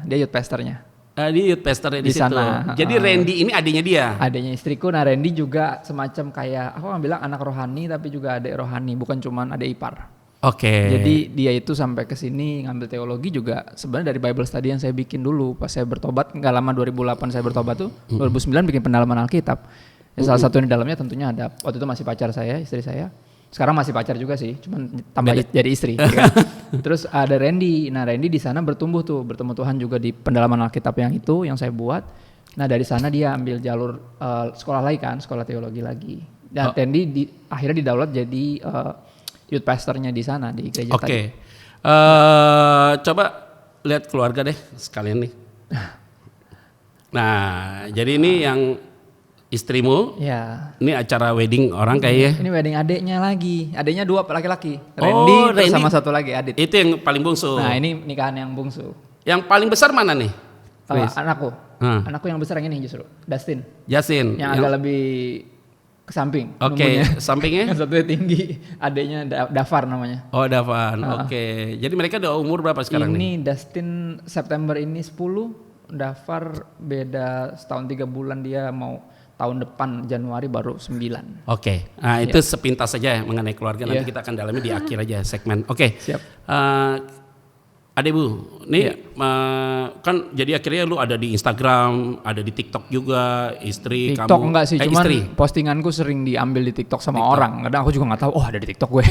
Dia youth pastornya. Dia youth pastornya di situ. Jadi Randy ini adiknya dia. Adiknya istriku. Nah Randy juga semacam kayak aku bilang anak rohani tapi juga adik rohani, bukan cuman adik ipar. Jadi dia itu sampai ke sini ngambil teologi juga sebenarnya dari Bible study yang saya bikin dulu pas saya bertobat, nggak lama 2008 saya bertobat tuh, 2009 bikin pendalaman Alkitab. Salah satu di dalamnya tentunya ada, waktu itu masih pacar saya, istri saya. Sekarang masih pacar juga sih, cuman tambah jadi istri. Ya kan? Terus ada Randy. Nah Randy di sana bertumbuh tuh, bertemu Tuhan juga di pendalaman Alkitab yang saya buat. Nah dari sana dia ambil jalur sekolah lagi kan, sekolah teologi lagi. Dan Randy akhirnya didownload jadi youth pastornya di sana di gereja tadi. Coba lihat keluarga deh sekalian nih. Nah jadi ini yang istrimu, ini acara wedding orang kayaknya. Ini wedding adeknya lagi, adeknya 2 laki-laki. Randy sama satu lagi Adit. Itu yang paling bungsu. Nah ini nikahan yang bungsu. Yang paling besar mana nih? Anakku yang besar yang ini justru, Dustin. Yang agak lebih ke samping. Sampingnya? Yang satunya tinggi, adeknya Dafar namanya. Oh Dafar, Jadi mereka udah umur berapa sekarang nih? Ini Dustin September ini 10, Dafar beda setahun 3 bulan, dia mau tahun depan Januari baru 9. Nah itu sepintas saja mengenai keluarga. Nanti kita akan dalami di akhir aja segmen. Siap. Ada Bu, nih kan jadi akhirnya lu ada di Instagram, ada di TikTok juga, istri TikTok kamu. enggak sih, cuman istri. postinganku sering diambil di TikTok sama orang. Kadang aku juga nggak tahu, oh ada di TikTok gue.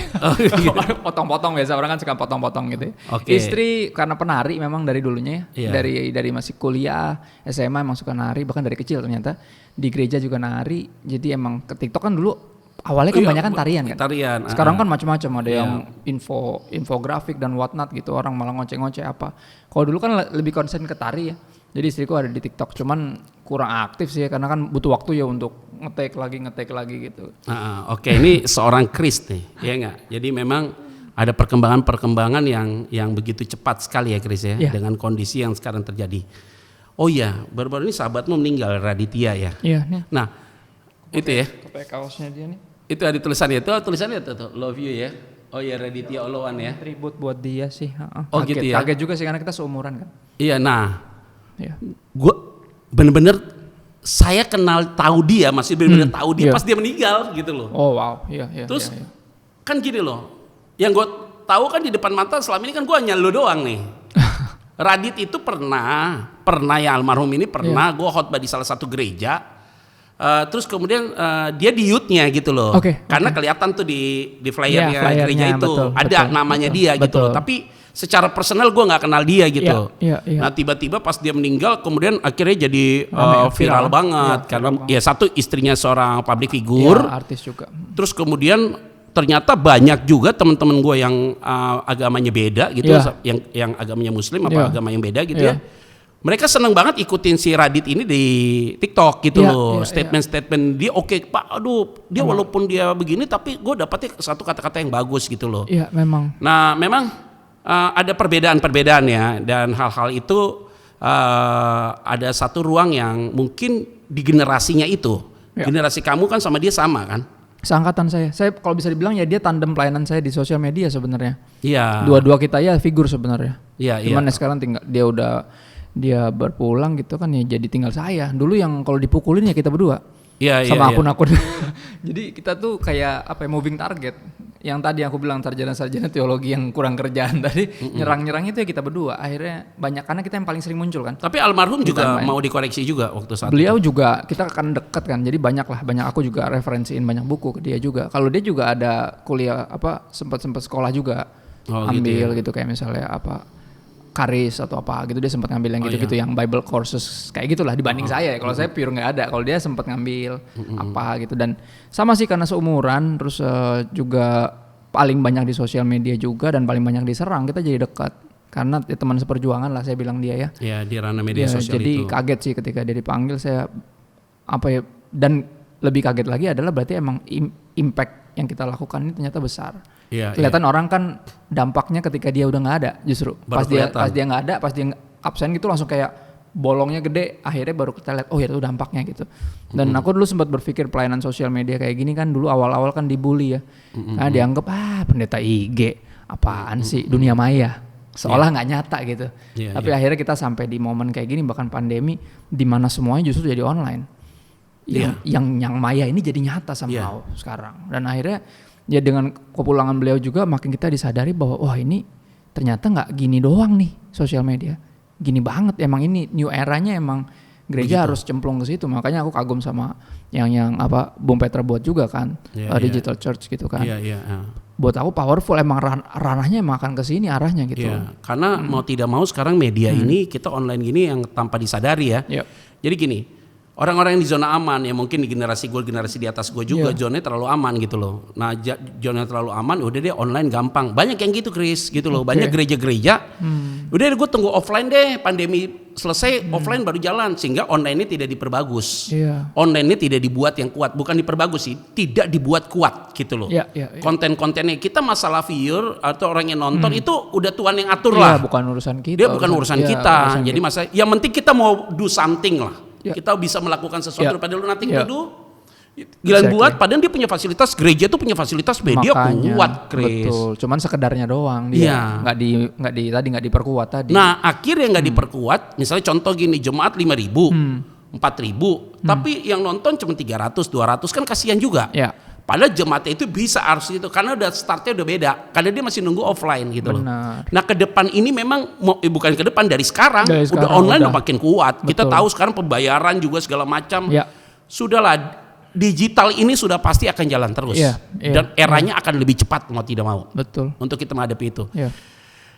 Potong-potong biasa orang kan suka potong-potong gitu. Okay. Istri karena penari memang dari dulunya ya, dari masih kuliah, SMA emang suka nari, bahkan dari kecil ternyata di gereja juga nari. Jadi emang ke TikTok kan dulu awalnya kan banyak kan tarian kan. Tarian. Sekarang kan macam-macam, ada yang infografik dan whatnot gitu, orang malah ngoceh-ngoceh apa. Kalau dulu kan lebih konsen ke tari ya. Jadi istriku ada di TikTok, cuman kurang aktif sih karena kan butuh waktu ya untuk ngetek lagi gitu. Oke, ini seorang Chris nih, ya enggak? Jadi memang ada perkembangan yang begitu cepat sekali ya Chris ya, dengan kondisi yang sekarang terjadi. Oh iya, baru-baru ini sahabatmu meninggal, Raditya ya. Iya, nih. Nah, itu ya. Pakai kaosnya dia nih. Itu ada tulisannya tuh, love you ya. Oh ya, Raditya Oloan ya. Tribut buat dia sih. Oh kaget, gitu ya. Kaget juga sih karena kita seumuran kan. Iya, nah. Iya. Gue bener-bener saya tahu dia, masih bener-bener tahu dia pas dia meninggal gitu loh. Oh wow, iya. Terus kan gini loh, yang gue tahu kan di depan mata selama ini kan gue hanya lo doang nih. Radit itu pernah ya almarhum ini pernah gue khotbah di salah satu gereja. Terus kemudian dia di youth-nya gitu loh, karena kelihatan tuh di flyernya gereja itu ada namanya dia gitu loh. Tapi secara personal gue nggak kenal dia gitu. Nah tiba-tiba pas dia meninggal, kemudian akhirnya jadi viral banget karena ya satu istrinya seorang public figure, artis juga. Terus kemudian ternyata banyak juga teman-teman gue yang agamanya beda gitu, yang agamanya Muslim apa agama yang beda gitu ya. Mereka seneng banget ikutin si Radit ini di TikTok gitu loh. Statement-statement dia Pak, aduh dia walaupun dia begini tapi gue dapetnya satu kata-kata yang bagus gitu loh. Iya memang. Nah memang ada perbedaan-perbedaan ya, dan hal-hal itu ada satu ruang yang mungkin di generasinya itu. Generasi kamu kan sama dia sama kan? Seangkatan saya kalau bisa dibilang ya dia tandem pelayanan saya di sosial media sebenarnya. Iya. Dua-dua kita ya figur sebenarnya. Iya. Cuman sekarang tinggal dia berpulang gitu kan ya, jadi tinggal saya. Dulu yang kalau dipukulin ya kita berdua. Sama akun-akun. Jadi kita tuh kayak moving target. Yang tadi aku bilang sarjana-sarjana teologi yang kurang kerjaan tadi, nyerang-nyerang itu ya kita berdua. Akhirnya banyak karena kita yang paling sering muncul kan. Tapi almarhum juga mau dikoreksi juga waktu saat beliau itu. Juga kita akan dekat kan. Jadi banyak aku juga referensiin banyak buku ke dia juga. Kalau dia juga ada kuliah sempat sekolah juga. Ambil gitu kayak misalnya Karis atau apa gitu, dia sempat ngambil yang gitu-gitu yang Bible courses kayak gitulah dibanding saya. Kalau saya pure nggak ada, kalau dia sempat ngambil apa gitu. Dan sama sih karena seumuran, terus juga paling banyak di sosial media juga dan paling banyak diserang, kita jadi dekat karena teman seperjuangan lah saya bilang dia ya. Iya, di ranah media sosial jadi itu. Jadi kaget sih ketika dia dipanggil, saya dan lebih kaget lagi adalah berarti emang impact yang kita lakukan ini ternyata besar. Kelihatan orang kan dampaknya ketika dia udah nggak ada justru. Pas dia nggak ada, pas dia absen gitu langsung kayak bolongnya gede. Akhirnya baru kita lihat, oh ya itu dampaknya gitu. Dan aku dulu sempat berpikir pelayanan sosial media kayak gini kan dulu awal-awal kan dibully ya. Karena dianggap pendeta IG apaan sih, dunia maya. Seolah nggak nyata gitu. Tapi akhirnya kita sampai di momen kayak gini, bahkan pandemi di mana semuanya justru jadi online. Yang maya ini jadi nyata somehow sekarang. Dan akhirnya ya dengan kepulangan beliau juga makin kita disadari bahwa wah ini ternyata nggak gini doang nih sosial media, gini banget emang ini new eranya, emang gereja harus cemplung ke situ. Makanya aku kagum sama yang Bung Petra buat juga kan, digital church gitu kan. Buat aku powerful, emang ranahnya emang akan ke sini arahnya gitu. Karena mau tidak mau sekarang media ini kita online gini yang tanpa disadari ya. Jadi gini, orang-orang yang di zona aman ya, mungkin di generasi di atas gue juga zonanya terlalu aman gitu loh. Nah zonanya terlalu aman, udah deh online gampang. Banyak yang gitu Chris gitu loh. Banyak gereja-gereja udah deh gue tunggu offline deh, pandemi selesai offline baru jalan, sehingga online ini tidak diperbagus. Online ini tidak dibuat yang kuat, bukan diperbagus sih, tidak dibuat kuat gitu loh. Konten-kontennya kita masalah viewer atau orang yang nonton itu udah Tuhan yang atur lah. Bukan urusan kita. Dia bukan urusan kita. Jadi masa yang penting kita mau do something lah. Kita bisa melakukan sesuatu daripada lu nothing to do. Gila buat, padahal dia punya fasilitas, gereja tuh punya fasilitas media kuat, Chris. Betul, cuman sekedarnya doang dia. Nggak diperkuat tadi. Nah, akhirnya nggak diperkuat. Misalnya contoh gini, jemaat 5.000, 4.000, tapi yang nonton cuma 300, 200 kan kasihan juga. Padahal jemaatnya itu bisa harus itu karena udah startnya udah beda. Karena dia masih nunggu offline gitu loh. Nah ke depan ini memang bukan ke depan dari sekarang, udah online udah makin kuat. Betul. Kita tahu sekarang pembayaran juga segala macam. Sudahlah digital ini sudah pasti akan jalan terus. Dan eranya akan lebih cepat mau tidak mau. Betul. Untuk kita menghadapi itu.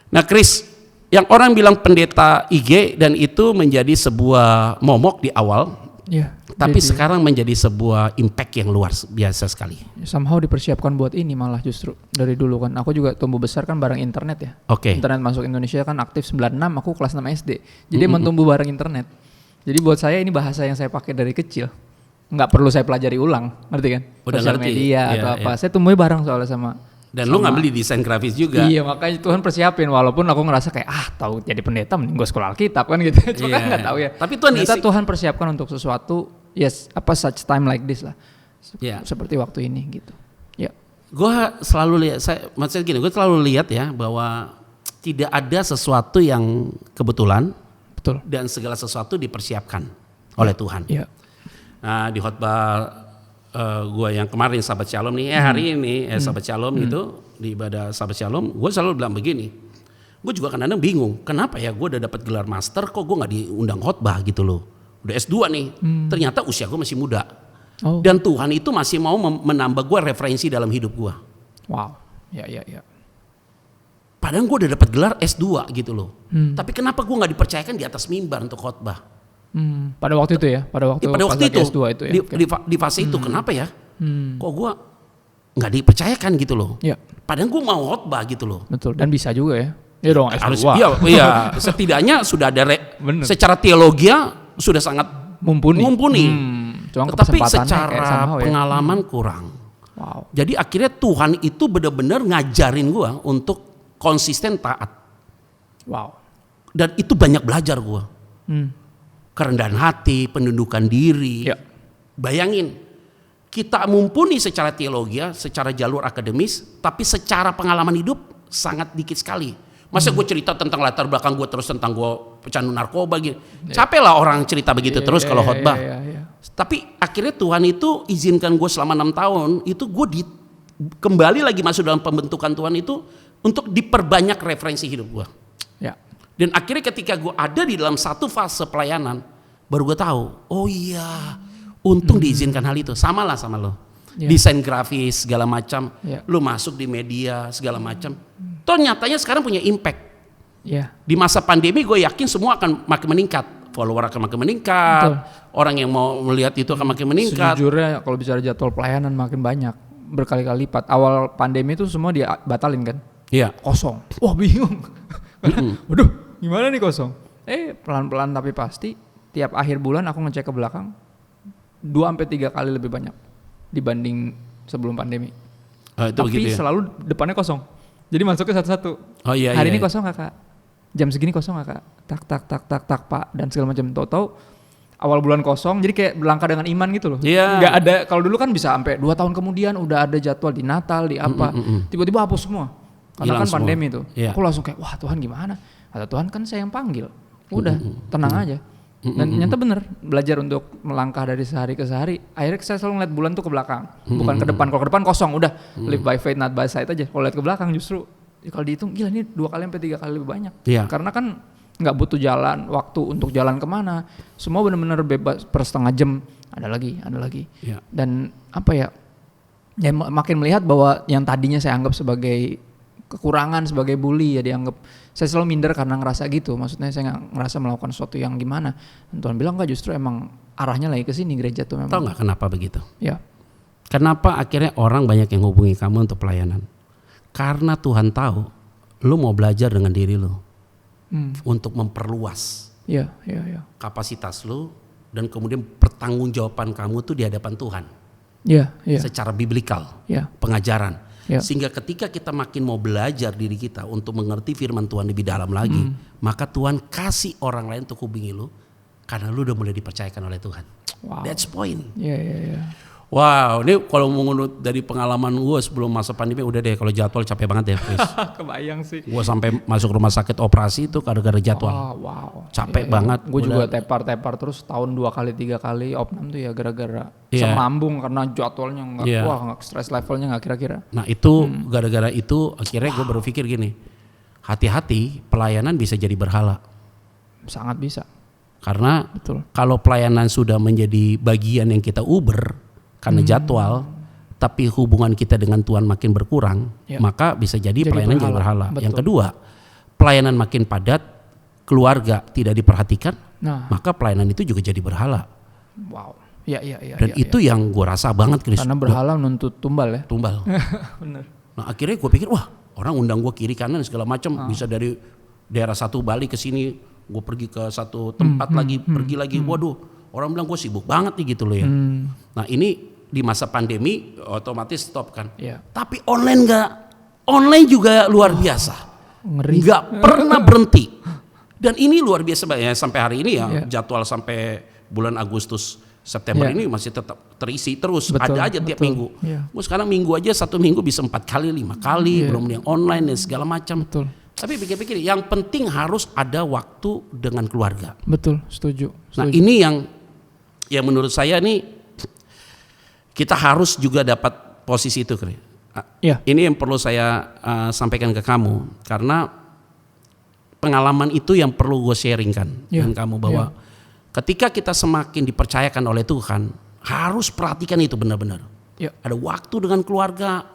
Nah Chris, yang orang bilang pendeta IG dan itu menjadi sebuah momok di awal. Tapi sekarang menjadi sebuah impact yang luar biasa sekali. Somehow dipersiapkan buat ini malah justru dari dulu kan. Aku juga tumbuh besar kan bareng internet ya. Internet masuk Indonesia kan aktif 96, aku kelas 6 SD. Jadi emang tumbuh bareng internet. Jadi buat saya ini bahasa yang saya pakai dari kecil. Nggak perlu saya pelajari ulang, ngerti kan? Sosial media atau apa. Saya tumbuh bareng soalnya sama. Dan lu ngambil di desain grafis juga. Iya, makanya Tuhan persiapin. Walaupun aku ngerasa kayak tahu jadi pendeta mending gue sekolah Alkitab kan gitu. Cuma kan nggak tahu ya. Tapi Tuhan persiapkan untuk sesuatu, such time like this lah. Seperti waktu ini gitu. Gue selalu lihat, maksudnya gini, gue selalu lihat ya bahwa tidak ada sesuatu yang kebetulan. Betul. Dan segala sesuatu dipersiapkan oleh Tuhan. Nah di khotbah gue yang kemarin Sahabat Shalom nih, hari ini Sahabat Shalom gitu, di ibadah Sahabat Shalom, gue selalu bilang begini, gue juga kadang-kadang bingung, kenapa ya gue udah dapat gelar master, kok gue nggak diundang khotbah gitu loh, udah S2 nih, ternyata usia gue masih muda, dan Tuhan itu masih mau menambah gue referensi dalam hidup gue. Wow, Padahal gue udah dapat gelar S2 gitu loh, tapi kenapa gue nggak dipercayakan di atas mimbar untuk khotbah? Pada waktu itu ya, pada waktu itu S2 itu ya. Di fase itu kenapa ya? Kok gue nggak dipercayakan gitu loh? Padahal gue mau khotbah gitu loh. Betul, dan bisa juga ya. Iya dong, S2. Iya, setidaknya sudah ada secara teologi sudah sangat mumpuni. Tetapi secara pengalaman kurang. Wow. Jadi akhirnya Tuhan itu benar-benar ngajarin gue untuk konsisten taat. Wow. Dan itu banyak belajar gue. Kerendahan hati, penundukan diri. Bayangin, kita mumpuni secara teologi, secara jalur akademis, tapi secara pengalaman hidup sangat dikit sekali. Masa gue cerita tentang latar belakang gue terus tentang gue pecandu narkoba gitu. Capek lah orang cerita begitu terus kalau khotbah. Tapi akhirnya Tuhan itu izinkan gue selama 6 tahun, itu gue kembali lagi masuk dalam pembentukan Tuhan itu untuk diperbanyak referensi hidup gue. Dan akhirnya ketika gue ada di dalam satu fase pelayanan, baru gue tahu, oh iya, untung diizinkan hal itu. Sama lah sama lo, desain grafis segala macam, lo masuk di media segala macam. Toh nyatanya sekarang punya impact. Di masa pandemi gue yakin semua akan makin meningkat, follower akan makin meningkat, orang yang mau melihat itu akan makin meningkat. Sejujurnya kalau bicara jadwal pelayanan makin banyak, berkali-kali lipat. Awal pandemi itu semua dia batalin kan? Kosong. Wah bingung. Waduh. Gimana nih kosong? Pelan-pelan tapi pasti tiap akhir bulan aku ngecek ke belakang 2-3 kali lebih banyak dibanding sebelum pandemi. Tapi selalu depannya kosong. Jadi masuknya satu-satu. Hari ini kosong Kakak. Jam segini kosong Kakak. Tak Pak dan segala macam. Tahu-tahu awal bulan kosong. Jadi kayak berlangkah dengan iman gitu loh. Nggak ada, kalau dulu kan bisa sampai 2 tahun kemudian udah ada jadwal di Natal di apa. Tiba-tiba hapus semua. Karena kan pandemi itu. Aku langsung kayak wah Tuhan gimana? Kata Tuhan kan saya yang panggil, udah tenang aja. Dan ternyata bener, belajar untuk melangkah dari sehari ke sehari. Akhirnya saya selalu ngeliat bulan tuh ke belakang, bukan ke depan. Kalau ke depan kosong, udah live by faith not by sight aja. Kalau lihat ke belakang justru, kalau dihitung gila ini 2-3 kali lebih banyak. Karena kan nggak butuh jalan, waktu untuk jalan kemana. Semua benar-benar bebas per setengah jam, ada lagi. Dan apa ya makin melihat bahwa yang tadinya saya anggap sebagai kekurangan, sebagai bully ya dianggap, saya selalu minder karena ngerasa gitu. Maksudnya saya nggak ngerasa melakukan sesuatu yang gimana. Dan Tuhan bilang enggak, justru emang arahnya lagi ke sini gereja tuh memang. Tahu nggak kenapa begitu? Kenapa akhirnya orang banyak yang hubungi kamu untuk pelayanan? Karena Tuhan tahu lu mau belajar dengan diri lu untuk memperluas kapasitas lu dan kemudian pertanggungjawaban kamu tuh di hadapan Tuhan. Secara biblikal, pengajaran. Sehingga ketika kita makin mau belajar diri kita untuk mengerti firman Tuhan lebih dalam lagi, maka Tuhan kasih orang lain untuk hubungi lu karena lu udah mulai dipercayakan oleh Tuhan. That's point. Wow, ini kalau menurut dari pengalaman gue sebelum masa pandemi udah deh kalau jadwal capek banget deh, Chris. Kebayang sih. Gue sampai masuk rumah sakit operasi itu gara-gara jadwal. Oh, wow. Capek banget. Gue juga tepar-tepar terus tahun 2 kali 3 kali opnam tuh ya gara-gara Iya. asam lambung karena jadwalnya nggak, Iya. wah stress levelnya nggak kira-kira. Nah itu gara-gara itu akhirnya gue berpikir gini, hati-hati pelayanan bisa jadi berhala. Sangat bisa. Karena Betul. kalau pelayanan sudah menjadi bagian yang kita uber karena jadwal, tapi hubungan kita dengan Tuhan makin berkurang, Ya. maka bisa jadi pelayanan jadi berhala. Betul. Yang kedua, pelayanan makin padat, keluarga tidak diperhatikan, Nah, maka pelayanan itu juga jadi berhala. wow. Iya. Dan itu yang gue rasa banget, Chris. Karena berhala menuntut tumbal ya. Tumbal. Bener. Nah akhirnya gue pikir, wah orang undang gue kiri kanan segala macam, bisa dari daerah satu Bali ke sini, gue pergi ke satu tempat lagi, pergi lagi, waduh orang bilang gue sibuk banget nih gitu loh ya. Nah ini di masa pandemi otomatis stop kan. Iya. Tapi online enggak, online juga luar biasa, Ngeri. nggak pernah berhenti. Dan ini luar biasa ya, sampai hari ini ya, Iya. jadwal sampai bulan Agustus September Iya. ini masih tetap terisi terus, Betul, ada aja tiap betul. minggu. Iya. Gue sekarang minggu aja 1 minggu bisa 4 kali 5 kali, belum yang online dan segala macam. Betul. Tapi pikir-pikir yang penting harus ada waktu dengan keluarga. Betul, setuju. Nah ini yang menurut saya nih kita harus juga dapat posisi itu, Kri. Iya. Ini yang perlu saya sampaikan ke kamu karena pengalaman itu yang perlu gue sharingkan dengan kamu bahwa ketika kita semakin dipercayakan oleh Tuhan harus perhatikan itu benar-benar. Iya. Ada waktu dengan keluarga,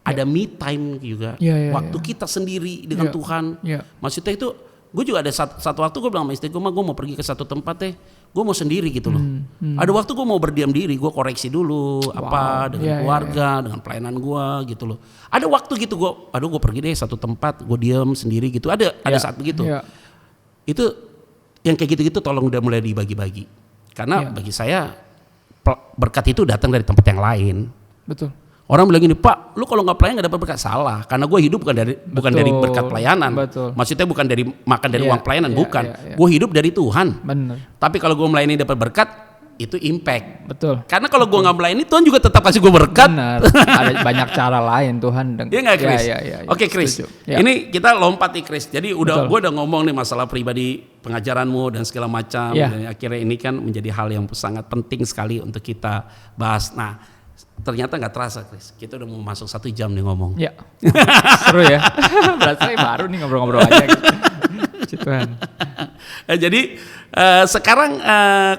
ada me time juga, waktu kita sendiri dengan Tuhan. Iya. Maksudnya itu gue juga ada satu waktu gue bilang sama istri gue, gue mau pergi ke satu tempat gue mau sendiri gitu loh. Ada waktu gue mau berdiam diri, gue koreksi dulu apa dengan keluarga, dengan pelayanan gue gitu loh. Ada waktu gitu gue pergi deh satu tempat, gue diam sendiri gitu. Ada saat begitu. Iya. Itu yang kayak gitu-gitu tolong udah mulai dibagi-bagi. Karena bagi saya berkat itu datang dari tempat yang lain. Betul. Orang bilang gini, Pak, lu kalau nggak pelayan nggak dapat berkat. Salah, karena gue hidup bukan dari berkat pelayanan. Betul. Maksudnya bukan dari makan dari uang pelayanan, bukan. Iya. Gue hidup dari Tuhan. Bener. Tapi kalau gue melayani dapat berkat, itu impact. Betul. Karena kalau gue nggak melayani, Tuhan juga tetap kasih gue berkat. Benar. Ada banyak cara lain Tuhan. Iya nggak, Chris? Iya. Oke, Chris. Ya. Ini kita lompat nih, Chris. Jadi gue udah ngomong nih masalah pribadi pengajaranmu dan segala macam. Ya. Dan akhirnya ini kan menjadi hal yang sangat penting sekali untuk kita bahas. Nah, ternyata nggak terasa, Chris. Kita udah mau masuk 1 jam nih ngomong. Ya. Seru ya. Berasa baru nih ngobrol-ngobrol aja gitu. Tuhan. Jadi sekarang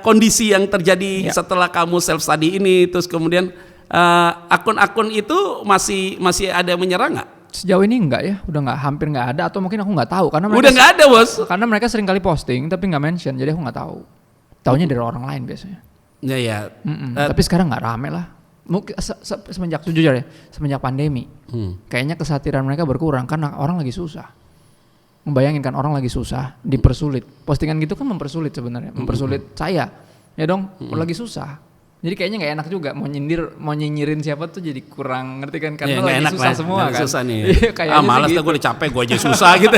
kondisi yang terjadi setelah kamu self study ini, terus kemudian akun-akun itu masih ada menyerang nggak? Sejauh ini enggak ya, udah hampir nggak ada atau mungkin aku nggak tahu karena mereka Udah nggak ada, Bos. Karena mereka sering kali posting tapi nggak mention, jadi aku nggak tahu. Taunya dari orang lain biasanya. Ya. Tapi sekarang nggak rame lah. Mungkin semenjak jujur ya, semenjak pandemi, kayaknya kesatiran mereka berkurang karena orang lagi susah. Membayangin kan orang lagi susah, dipersulit. Postingan gitu kan mempersulit sebenarnya, mempersulit saya, ya dong. Lagi susah, jadi kayaknya nggak enak juga mau nyinyirin siapa tuh jadi kurang ngerti kan karena lagi enak susah lah, semua kan. Susah nih. gitu. Malas dah gue udah capek, gue aja susah gitu.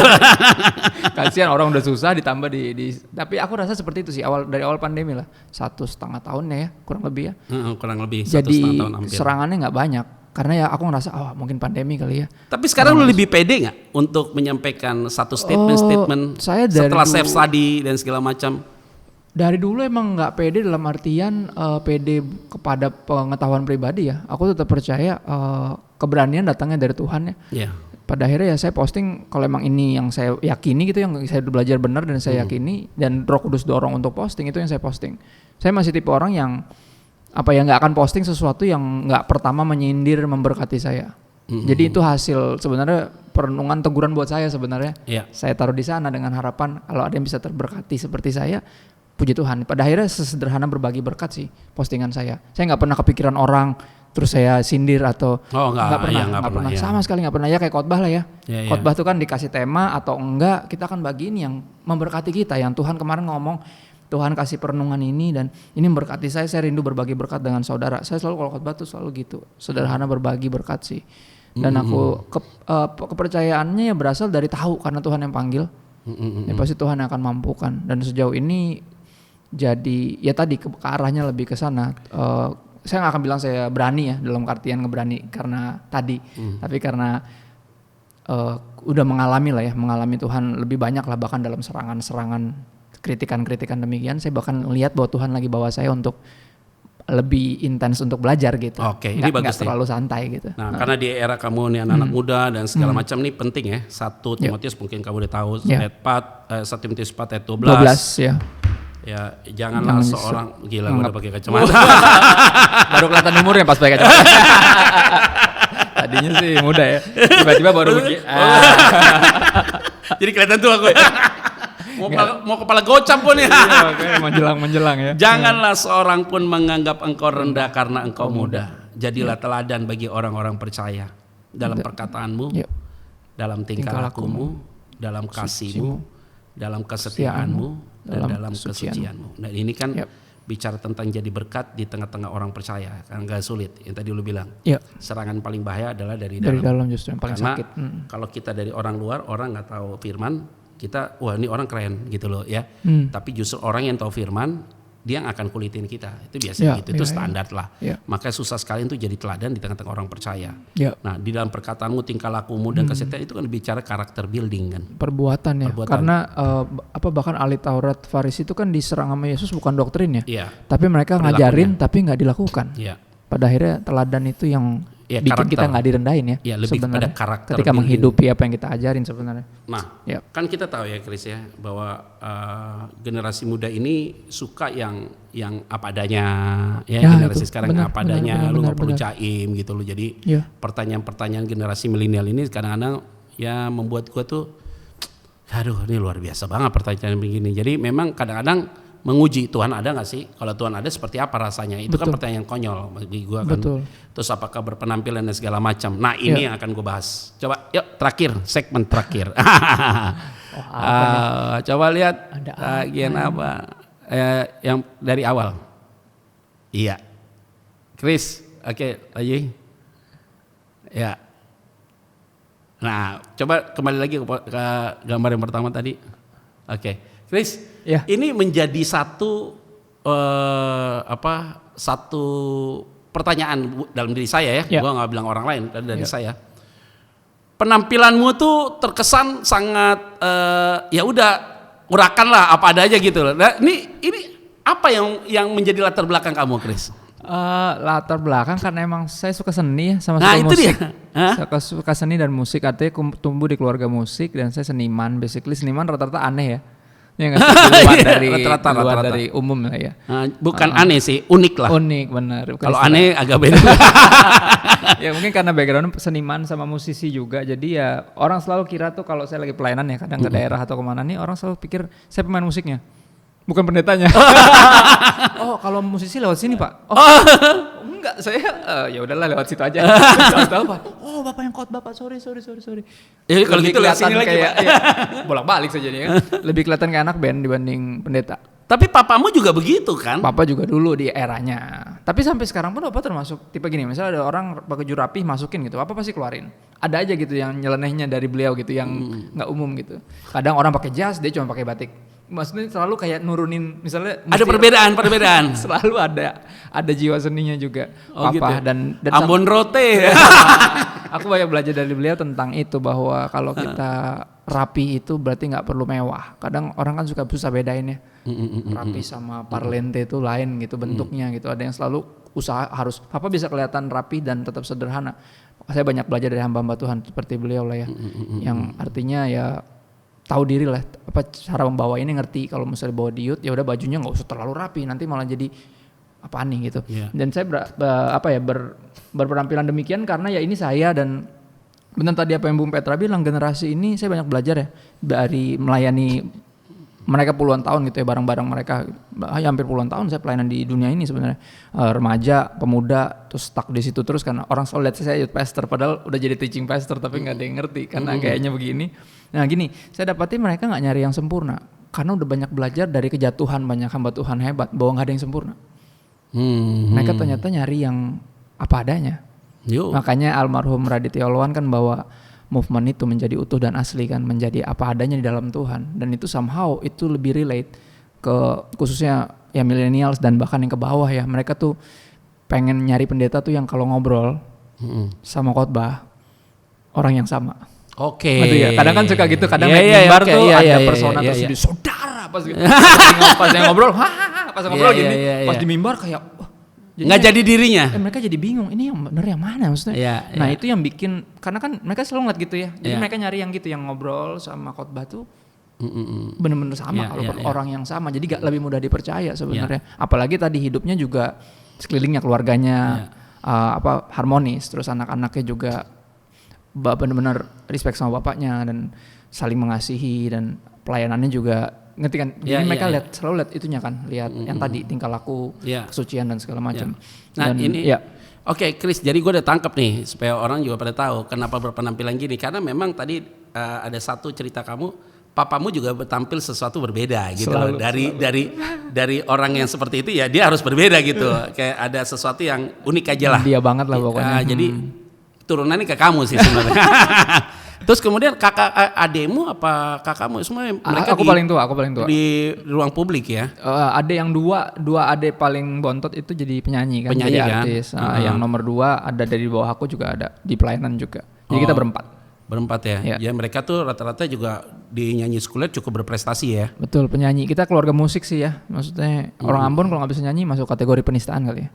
Kasihan orang udah susah ditambah di tapi aku rasa seperti itu sih dari awal pandemi lah 1,5 tahunnya ya kurang lebih ya. Kurang lebih 1,5 Jadi tahun hampir. serangannya nggak banyak karena ya aku ngerasa mungkin pandemi kali ya. Tapi sekarang lu lebih pede nggak untuk menyampaikan satu statement saya dari setelah self study dan segala macam? Dari dulu emang nggak pede dalam artian pede kepada pengetahuan pribadi ya. Aku tetap percaya keberanian datangnya dari Tuhan ya. Yeah. Pada akhirnya ya saya posting kalau emang ini yang saya yakini gitu, yang saya belajar benar dan saya yakini dan Roh Kudus dorong untuk posting, itu yang saya posting. Saya masih tipe orang yang nggak akan posting sesuatu yang nggak pertama menyindir memberkati saya. Jadi itu hasil sebenarnya perenungan teguran buat saya sebenarnya. Yeah. Saya taruh di sana dengan harapan kalau ada yang bisa terberkati seperti saya, puji Tuhan. Pada akhirnya sesederhana berbagi berkat sih postingan saya. Saya nggak pernah kepikiran orang terus saya sindir atau nggak pernah. Ya. Sama sekali nggak pernah, ya kayak khotbah lah ya. Khotbah tuh kan dikasih tema atau enggak, kita akan bagiin yang memberkati kita, yang Tuhan kemarin ngomong Tuhan kasih perenungan ini dan ini memberkati saya rindu berbagi berkat dengan saudara. Saya selalu kalau khotbah tuh selalu gitu, sederhana berbagi berkat sih. Dan aku kepercayaannya ya berasal dari tahu karena Tuhan yang panggil. Ya pasti Tuhan yang akan mampukan, dan sejauh ini jadi ya tadi ke arahnya lebih ke sana. saya nggak akan bilang saya berani ya dalam artian ngeberani karena tadi, tapi karena udah mengalami Tuhan lebih banyak lah, bahkan dalam serangan-serangan, kritikan-kritikan demikian, saya bahkan lihat bahwa Tuhan lagi bawa saya untuk lebih intens untuk belajar gitu. Oke, ini bagus nggak terlalu santai gitu. Nah, karena di era kamu nih anak-anak muda dan segala macam nih penting ya. 1 Timotius mungkin kamu udah tahu, ayat 4, 1 Timotius 4 ayat 12. Ya. Ya, janganlah seorang gila gue udah pakai kacamata. Baru kelihatan umurnya pas pakai kacamata. Tadinya sih muda ya. Tiba-tiba baru begini. Jadi kelihatan tua gue. Mau kepala gocap pun ya. Menjelang ya. Janganlah seorang pun menganggap engkau rendah karena engkau muda. Jadilah teladan bagi orang-orang percaya dalam perkataanmu, dalam tingkah lakumu, dalam kasihmu, dalam kesetiaanmu, dan dalam kesucianmu. Nah ini kan bicara tentang jadi berkat di tengah-tengah orang percaya, kan gak sulit. Yang tadi lu bilang, serangan paling bahaya adalah dari dalam. Dari dalam justru yang paling karena sakit. kalau kita dari orang luar, orang nggak tahu firman, kita wah ini orang keren gitu loh ya. Tapi justru orang yang tahu firman, dia yang akan kulitin kita. Itu biasa gitu, itu standar lah. Makanya susah sekali itu jadi teladan di tengah-tengah orang percaya. Nah di dalam perkataanmu, tingkah lakumu dan kesetiaan itu kan bicara karakter building kan. Perbuatan ya. Karena bahkan ahli Taurat Farisi itu kan diserang sama Yesus bukan doktrin ya. Tapi mereka ngajarin tapi nggak dilakukan. Pada akhirnya teladan itu yang bikin karakter. Kita nggak direndahin ya. Ya lebih kepada karakter ketika building. Menghidupi apa yang kita ajarin sebenarnya. Nah, kan kita tahu ya Chris ya bahwa generasi muda ini suka yang apa adanya ya generasi itu, sekarang apa adanya, lu nggak perlu jaim gitu loh. Jadi pertanyaan-pertanyaan generasi milenial ini kadang-kadang ya membuat gua tuh, aduh ini luar biasa banget pertanyaan begini. Jadi memang kadang-kadang menguji Tuhan ada nggak sih? Kalau Tuhan ada seperti apa rasanya? Itu kan pertanyaan konyol bagi gue kan. Terus apakah berpenampilan dan segala macam? Nah ini yang akan gue bahas. Coba yuk segmen terakhir. Coba lihat bagian apa yang dari awal. Iya, Chris. Oke, lagi. Ya. Nah coba kembali lagi ke gambar yang pertama tadi. Oke. Chris, ini menjadi satu pertanyaan dalam diri saya ya. Gua nggak bilang orang lain, dari saya. Penampilanmu tuh terkesan sangat ya udah urakanlah apa ada aja gitu loh. Nah, ini apa yang menjadi latar belakang kamu, Chris? Latar belakang karena emang saya suka seni ya, sama suka musik. Suka seni dan musik, artinya tumbuh di keluarga musik dan saya seniman. Basically seniman rata-rata aneh ya. Ya nggak sih, luar dari umum lah ya. Bukan aneh sih, unik lah. Unik benar. Kalau aneh agak beda. Ya mungkin karena background seniman sama musisi juga, jadi ya orang selalu kira tuh kalau saya lagi pelayanan ya kadang ke daerah atau kemana nih orang selalu pikir saya pemain musiknya, bukan pendetanya. Oh kalau musisi lewat sini pak. Enggak, saya ya udahlah lewat situ aja. Tahu Pak. Oh, Bapak yang khotbah Pak. Sorry. Ya kalau gitu lewat sini lagi Pak. Bolak-balik saja nih kan. Lebih kelihatan kayak anak band dibanding pendeta. Tapi papamu juga begitu kan? Papa juga dulu di eranya. Tapi sampai sekarang pun Papa termasuk tipe gini. Misalnya ada orang baju rapih masukin gitu, Papa pasti keluarin. Ada aja gitu yang nyelenehnya dari beliau gitu yang nggak umum gitu. Kadang orang pakai jas, dia cuma pakai batik. Maksudnya selalu kayak nurunin misalnya ada perbedaan selalu ada jiwa seninya juga Papa gitu ya? dan Ambon Rote. Aku banyak belajar dari beliau tentang itu bahwa kalau kita rapi itu berarti nggak perlu mewah. Kadang orang kan suka susah bedain ya rapi sama parlente itu lain gitu bentuknya gitu. Ada yang selalu usaha harus Papa bisa kelihatan rapi dan tetap sederhana. Saya banyak belajar dari hamba-hamba Tuhan seperti beliau lah ya, yang artinya ya tahu diri lah, apa cara membawa ini ngerti. Kalau misalnya bawa diut ya udah bajunya nggak usah terlalu rapi, nanti malah jadi apa nih gitu. Dan saya berpenampilan demikian karena ya ini saya, dan benar tadi apa yang Bung Petra bilang, generasi ini saya banyak belajar ya dari melayani mereka puluhan tahun gitu ya, bareng-bareng mereka hampir puluhan tahun saya pelayanan di dunia ini sebenarnya, remaja, pemuda, terus stuck di situ terus karena orang selalu lihat saya youth pastor padahal udah jadi teaching pastor tapi nggak ada yang ngerti karena kayaknya begini. Nah gini, saya dapati mereka nggak nyari yang sempurna karena udah banyak belajar dari kejatuhan banyak hamba Tuhan hebat bahwa nggak ada yang sempurna. Mereka ternyata nyari yang apa adanya. Makanya almarhum Raditya Oloan kan bawa movement itu menjadi utuh dan asli kan, menjadi apa adanya di dalam Tuhan, dan itu somehow itu lebih relate ke khususnya ya millennials dan bahkan yang ke bawah ya. Mereka tuh pengen nyari pendeta tuh yang kalau ngobrol sama khotbah orang yang sama. Oke. Gitu ya. Kadang kan suka gitu, kadang naik mimbar tuh ada persona terus jadi saudara pas yang ngobrol, pas ngobrol gini, pas di mimbar kayak nggak jadi dirinya. Mereka jadi bingung, ini yang bener yang mana maksudnya. Nah itu yang bikin, karena kan mereka selalu ngeliat gitu ya. Jadi mereka nyari yang gitu, yang ngobrol sama khotbah tuh bener-bener sama, kalau orang yang sama. Jadi gak lebih mudah dipercaya sebenarnya. Apalagi tadi hidupnya juga sekelilingnya, keluarganya harmonis, terus anak-anaknya juga benar-benar respect sama bapaknya dan saling mengasihi, dan pelayanannya juga ngerti kan. Jadi mereka selalu lihat itunya kan, lihat yang tadi tingkah laku, kesucian dan segala macam. Nah dan, ini Oke, Chris, jadi gue udah tangkap nih supaya orang juga pada tahu kenapa berpenampilan gini, karena memang tadi ada satu cerita kamu, papamu juga tampil sesuatu berbeda gitu loh. Dari orang yang seperti itu ya dia harus berbeda gitu. Kayak ada sesuatu yang unik aja lah. Dia banget lah pokoknya. Jadi turunannya ke kamu sih sebenarnya. Terus kemudian kakak adekmu apa kakakmu semua mereka aku paling tua di ruang publik ya. Adek yang dua adek paling bontot itu jadi penyanyi kan, jadi artis. Yang nomor 2 ada dari bawah aku juga ada di pelayanan juga. Jadi kita berempat ya. Ya mereka tuh rata-rata juga di nyanyi sekuler cukup berprestasi ya. Betul, penyanyi. Kita keluarga musik sih ya. Maksudnya orang Ambon kalau nggak bisa nyanyi masuk kategori penistaan kali ya.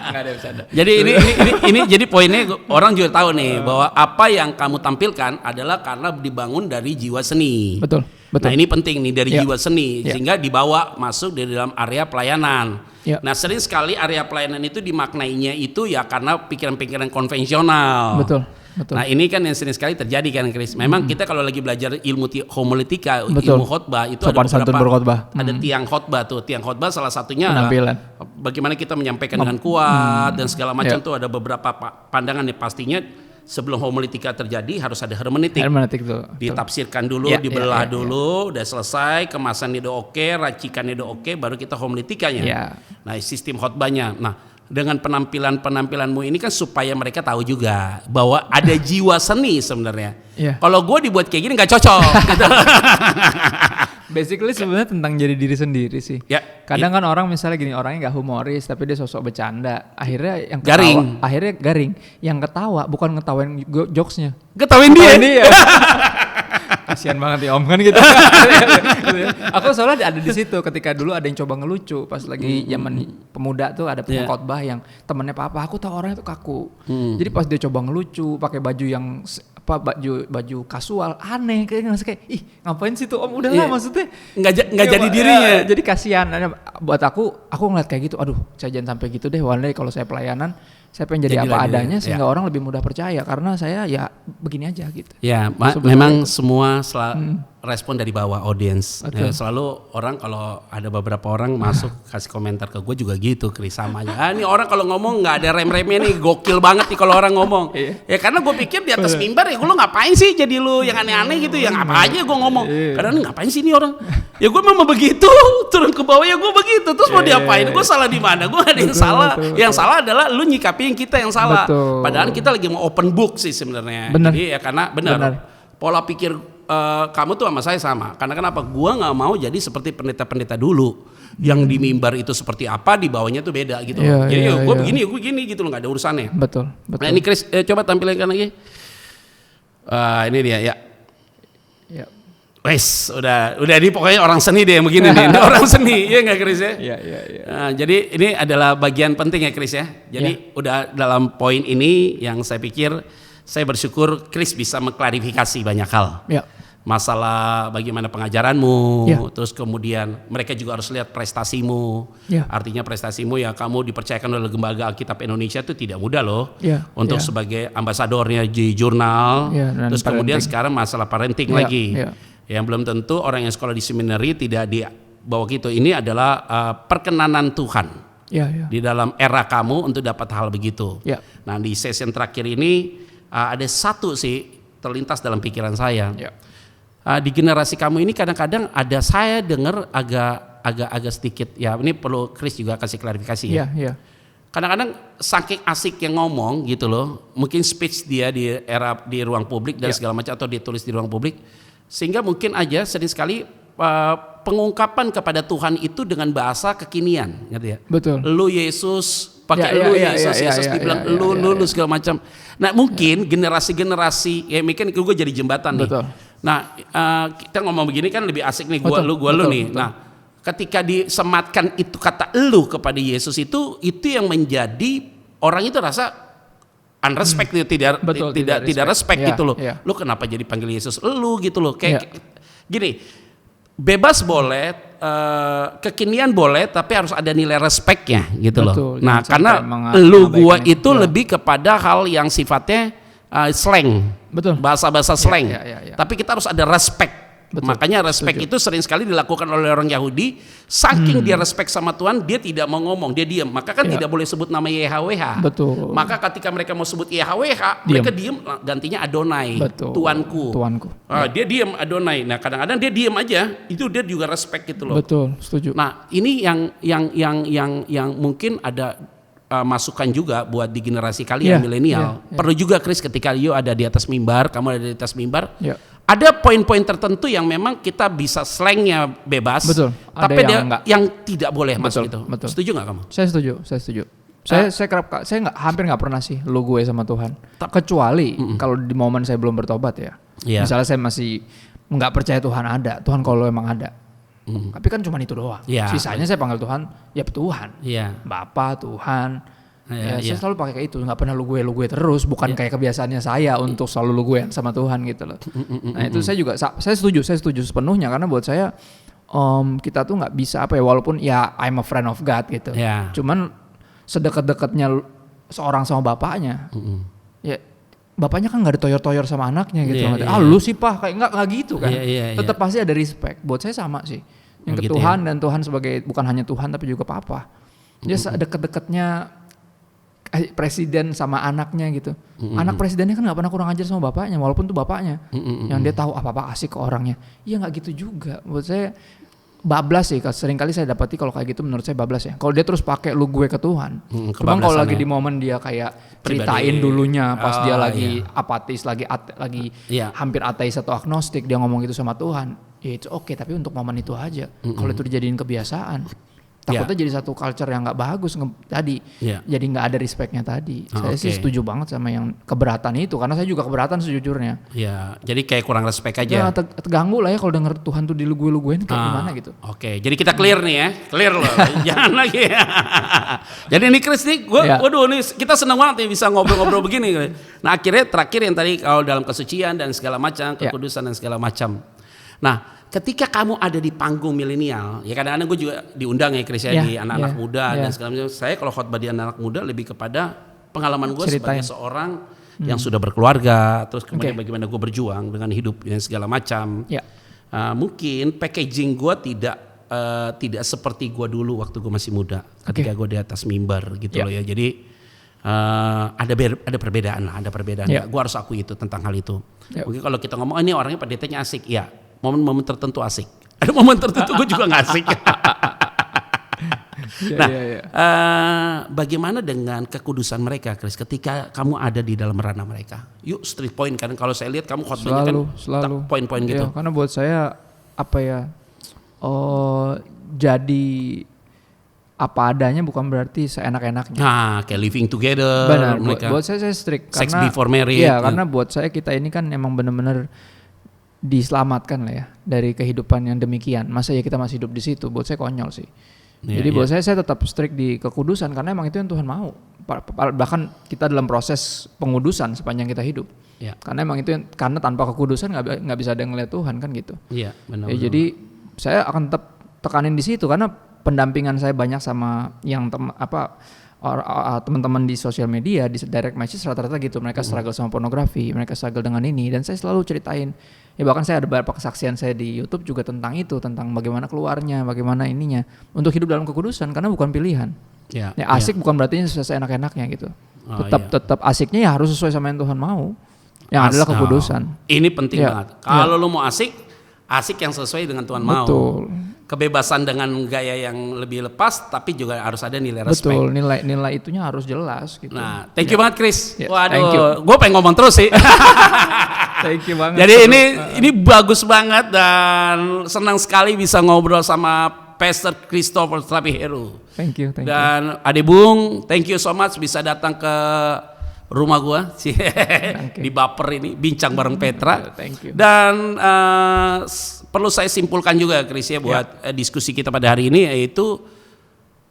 Nggak ada bercanda. Jadi ini jadi poinnya orang juga tahu nih bahwa apa yang kamu tampilkan adalah karena dibangun dari jiwa seni. Betul. Nah ini penting nih dari jiwa seni sehingga dibawa masuk di dalam area pelayanan. Nah sering sekali area pelayanan itu dimaknainya itu ya karena pikiran-pikiran konvensional. Betul. Nah ini kan yang sering sekali terjadi kan Chris. Memang kita kalau lagi belajar ilmu homiletika, ilmu khotbah itu sopan ada beberapa ada tiang khotbah tuh. Tiang khotbah salah satunya penampilan. Bagaimana kita menyampaikan dengan kuat dan segala macam tuh ada beberapa pandangan nih pastinya. Sebelum homiletika terjadi harus ada hermeneutik tuh. Ditafsirkan dulu, dibelah dulu, udah selesai, kemasannya udah oke, racikannya udah oke, baru kita homiletikanya. Nah, sistem khotbahnya. Nah, dengan penampilanmu ini kan supaya mereka tahu juga bahwa ada jiwa seni sebenarnya. Kalau gue dibuat kayak gini nggak cocok. Gitu. Basically sebenarnya tentang jadi diri sendiri sih. Kadang kan orang misalnya gini, orangnya nggak humoris tapi dia sosok bercanda. Akhirnya yang ketawa, garing. Yang ketawa bukan ngetawain jokesnya, ketawain dia. Kasian banget ya om kan gitu. Aku soalnya ada di situ ketika dulu ada yang coba ngelucu pas lagi zaman pemuda tuh, ada pengkhotbah yang temennya papa, aku tahu orangnya tuh kaku. Jadi pas dia coba ngelucu pakai baju yang baju kasual aneh, kayak ngapain sih tuh om, udahlah maksudnya nggak jadi dirinya. Jadi kasihan buat aku ngeliat kayak gitu, aduh saya jangan sampai gitu deh. One day kalau saya pelayanan saya pengen jadi apa adanya sehingga orang lebih mudah percaya, karena saya ya begini aja gitu. Ya, memang semua respon dari bawah audiens. Ya, selalu orang kalau ada beberapa orang masuk kasih komentar ke gue juga gitu, Chris, samanya. Ini orang kalau ngomong nggak ada rem-remnya nih, gokil banget nih kalau orang ngomong. Ya karena gue pikir di atas mimbar ya gue, lo ngapain sih jadi lu yang aneh-aneh gitu, yang apa aja gue ngomong. Karena ngapain sih ini orang? Ya gue memang begitu, turun ke bawah ya gue begitu. Terus mau diapain? Gue salah di mana? Gue ada yang salah. Yang salah adalah lu nyikapi yang kita yang salah. Padahal kita lagi mau open book sih sebenarnya. Jadi ya karena benar. Pola pikir kamu tuh sama saya sama. Karena kenapa? Gua nggak mau jadi seperti pendeta-pendeta dulu yang di mimbar itu seperti apa, di bawahnya tuh beda gitu. Jadi gue begini gitu loh, nggak ada urusannya. Betul. Nah ini Chris, coba tampilkan lagi. Ini dia ya. Wes, udah di pokoknya orang seni deh yang begini nih. Ini orang seni, ya nggak Chris ya? Iya. Nah, jadi ini adalah bagian penting ya Chris ya. Jadi udah dalam poin ini yang saya pikir, saya bersyukur Chris bisa mengklarifikasi banyak hal. Masalah bagaimana pengajaranmu, terus kemudian mereka juga harus lihat prestasimu. Artinya prestasimu ya, kamu dipercayakan oleh Lembaga Alkitab Indonesia itu tidak mudah loh. Untuk sebagai ambasadornya di jurnal. Terus kemudian sekarang masalah parenting lagi. Yang belum tentu orang yang sekolah di seminari tidak dibawa gitu. Ini adalah perkenanan Tuhan di dalam era kamu untuk dapat hal begitu. Nah di sesi terakhir ini ada satu sih terlintas dalam pikiran saya. Di generasi kamu ini kadang-kadang ada saya dengar agak sedikit ya, ini perlu Chris juga kasih klarifikasi ya. Kadang-kadang saking asik yang ngomong gitu loh, mungkin speech dia di ruang publik dan segala macam, atau ditulis di ruang publik, sehingga mungkin aja sering sekali pengungkapan kepada Tuhan itu dengan bahasa kekinian, ngerti ya? Betul. Lu Yesus, pakai lu Yesus dibilang lu segala macam. Nah mungkin generasi-generasi, ya mungkin gue jadi jembatan nih. Betul. Nah kita ngomong begini kan lebih asik nih, gua lu nih. Betul. Nah ketika disematkan itu kata lu kepada Yesus itu yang menjadi orang itu rasa unrespect, tidak respect gitu loh. Lu kenapa jadi panggil Yesus lu gitu loh, kayak gini, bebas boleh, kekinian boleh, tapi harus ada nilai respectnya gitu loh. Nah karena lu gua itu lebih kepada hal yang sifatnya slang, bahasa-bahasa slang. Tapi kita harus ada respect. Makanya respect itu sering sekali dilakukan oleh orang Yahudi. Saking dia respect sama Tuhan, dia tidak mau ngomong, dia diam. Maka kan tidak boleh sebut nama YHWH. Maka ketika mereka mau sebut YHWH, mereka diam, gantinya Adonai, Tuanku. Dia diam Adonai. Nah kadang-kadang dia diam aja, itu dia juga respect gitu loh. Betul, setuju. Nah ini yang mungkin ada masukan juga buat di generasi kalian milenial. Perlu juga Chris, ketika Yo ada di atas mimbar, kamu ada di atas mimbar. Ada poin-poin tertentu yang memang kita bisa slangnya bebas, tapi ada yang tidak boleh masuk itu. Setuju nggak kamu? Saya setuju. Saya hampir nggak pernah sih lu gue sama Tuhan. Kecuali kalau di momen saya belum bertobat ya. Misalnya saya masih nggak percaya Tuhan ada, Tuhan kalau emang ada. Tapi kan cuma itu doang. Sisanya saya panggil Tuhan, ya Tuhan, Bapa, Tuhan. Saya selalu pakai kayak itu, nggak pernah lu gue terus, bukan kayak kebiasaannya saya untuk selalu lu gue sama Tuhan gitu loh. Nah itu saya setuju sepenuhnya, karena buat saya kita tuh nggak bisa walaupun ya I'm a friend of God gitu. Cuman sedekat-dekatnya seorang sama bapaknya, ya bapaknya kan nggak ditoyor-toyor sama anaknya gitu. Lu sih Pak, kayak nggak gitu kan. Tetap pasti ada respect. Buat saya sama sih. Yang ke Tuhan dan Tuhan sebagai bukan hanya Tuhan tapi juga Papa. Dia sedekat-dekatnya presiden sama anaknya gitu. Anak presidennya kan nggak pernah kurang ajar sama bapaknya, walaupun tuh bapaknya yang dia tahu apa asik ke orangnya. Iya nggak gitu juga. Buat saya bablas sih. Sering kali saya dapati kalau kayak gitu menurut saya bablas ya. Kalau dia terus pakai lu gue ke Tuhan. Cuman kalau lagi di momen dia kayak ceritain dulunya pas dia lagi apatis, lagi hampir ateis atau agnostik, dia ngomong gitu sama Tuhan. Ya itu oke, tapi untuk momen itu aja. Kalau itu dijadiin kebiasaan, takutnya jadi satu culture yang nggak bagus tadi, jadi nggak ada respectnya tadi. Saya sih setuju banget sama yang keberatan itu, karena saya juga keberatan sejujurnya. Jadi kayak kurang respect aja. Ya terganggu lah ya kalau denger Tuhan tuh diluguin kayak gimana gitu. Jadi kita clear nih ya, clear loh, jangan lagi. Jadi ini Chris nih, waduh nih kita senang banget nih bisa ngobrol-ngobrol begini. Nah akhirnya terakhir yang tadi kalau dalam kesucian dan segala macam, kekudusan dan segala macam. Nah ketika kamu ada di panggung milenial, ya kadang-kadang gue juga diundang ya Chris di anak-anak muda dan segala macam. Saya kalau khotbah di anak muda lebih kepada pengalaman gue sebagai seorang yang sudah berkeluarga, terus kemudian bagaimana gue berjuang dengan hidup dan segala macam. Mungkin packaging gue tidak seperti gue dulu waktu gue masih muda, ketika gue di atas mimbar gitu loh ya. Jadi ada perbedaan lah, Gue harus akui itu tentang hal itu. Mungkin kalau kita ngomong ini orangnya pendetanya asik, ya momen-momen tertentu asik. Ada momen tertentu gue juga nggak asik. Bagaimana dengan kekudusan mereka, Chris? Ketika kamu ada di dalam ranah mereka, yuk street point kan? Kalau saya lihat kamu khotbahnya selalu poin-poin gitu. Karena buat saya jadi apa adanya bukan berarti seenak-enaknya. Kayak living together. Benar. Buat saya strict. Sex before marriage. Iya, karena buat saya kita ini kan emang benar-benar diselamatkan lah ya dari kehidupan yang demikian. Masa ya kita masih hidup di situ? Buat saya konyol sih. Jadi buat saya tetap strict di kekudusan karena emang itu yang Tuhan mau. Bahkan kita dalam proses pengudusan sepanjang kita hidup. Karena emang itu karena tanpa kekudusan nggak bisa ada yang ngeliat Tuhan kan gitu. Benar. Jadi saya akan tetap tekanin di situ karena pendampingan saya banyak sama yang teman-teman di sosial media, di direct message rata-rata gitu, mereka struggle sama pornografi, mereka struggle dengan ini, dan saya selalu ceritain, ya bahkan saya ada beberapa kesaksian saya di YouTube juga tentang itu, tentang bagaimana keluarnya, bagaimana ininya, untuk hidup dalam kekudusan, karena bukan pilihan. Asik bukan berarti seenak-enaknya gitu. Tetap asiknya ya harus sesuai sama yang Tuhan mau, yang adalah kekudusan. Ini penting banget. Kalau lu mau asik yang sesuai dengan Tuhan mau. Kebebasan dengan gaya yang lebih lepas, tapi juga harus ada nilai respect. Betul, nilai itunya harus jelas gitu. Nah, thank you banget Chris. Waduh, gue pengen ngomong terus sih. Thank you banget. Jadi ini bagus banget dan senang sekali bisa ngobrol sama Pastor Christopher Trapiheru. Thank you. Dan Ade Bung, thank you so much bisa datang ke rumah gua di Baper ini bincang bareng Petra. Thank you. Dan perlu saya simpulkan juga Chris ya buat diskusi kita pada hari ini, yaitu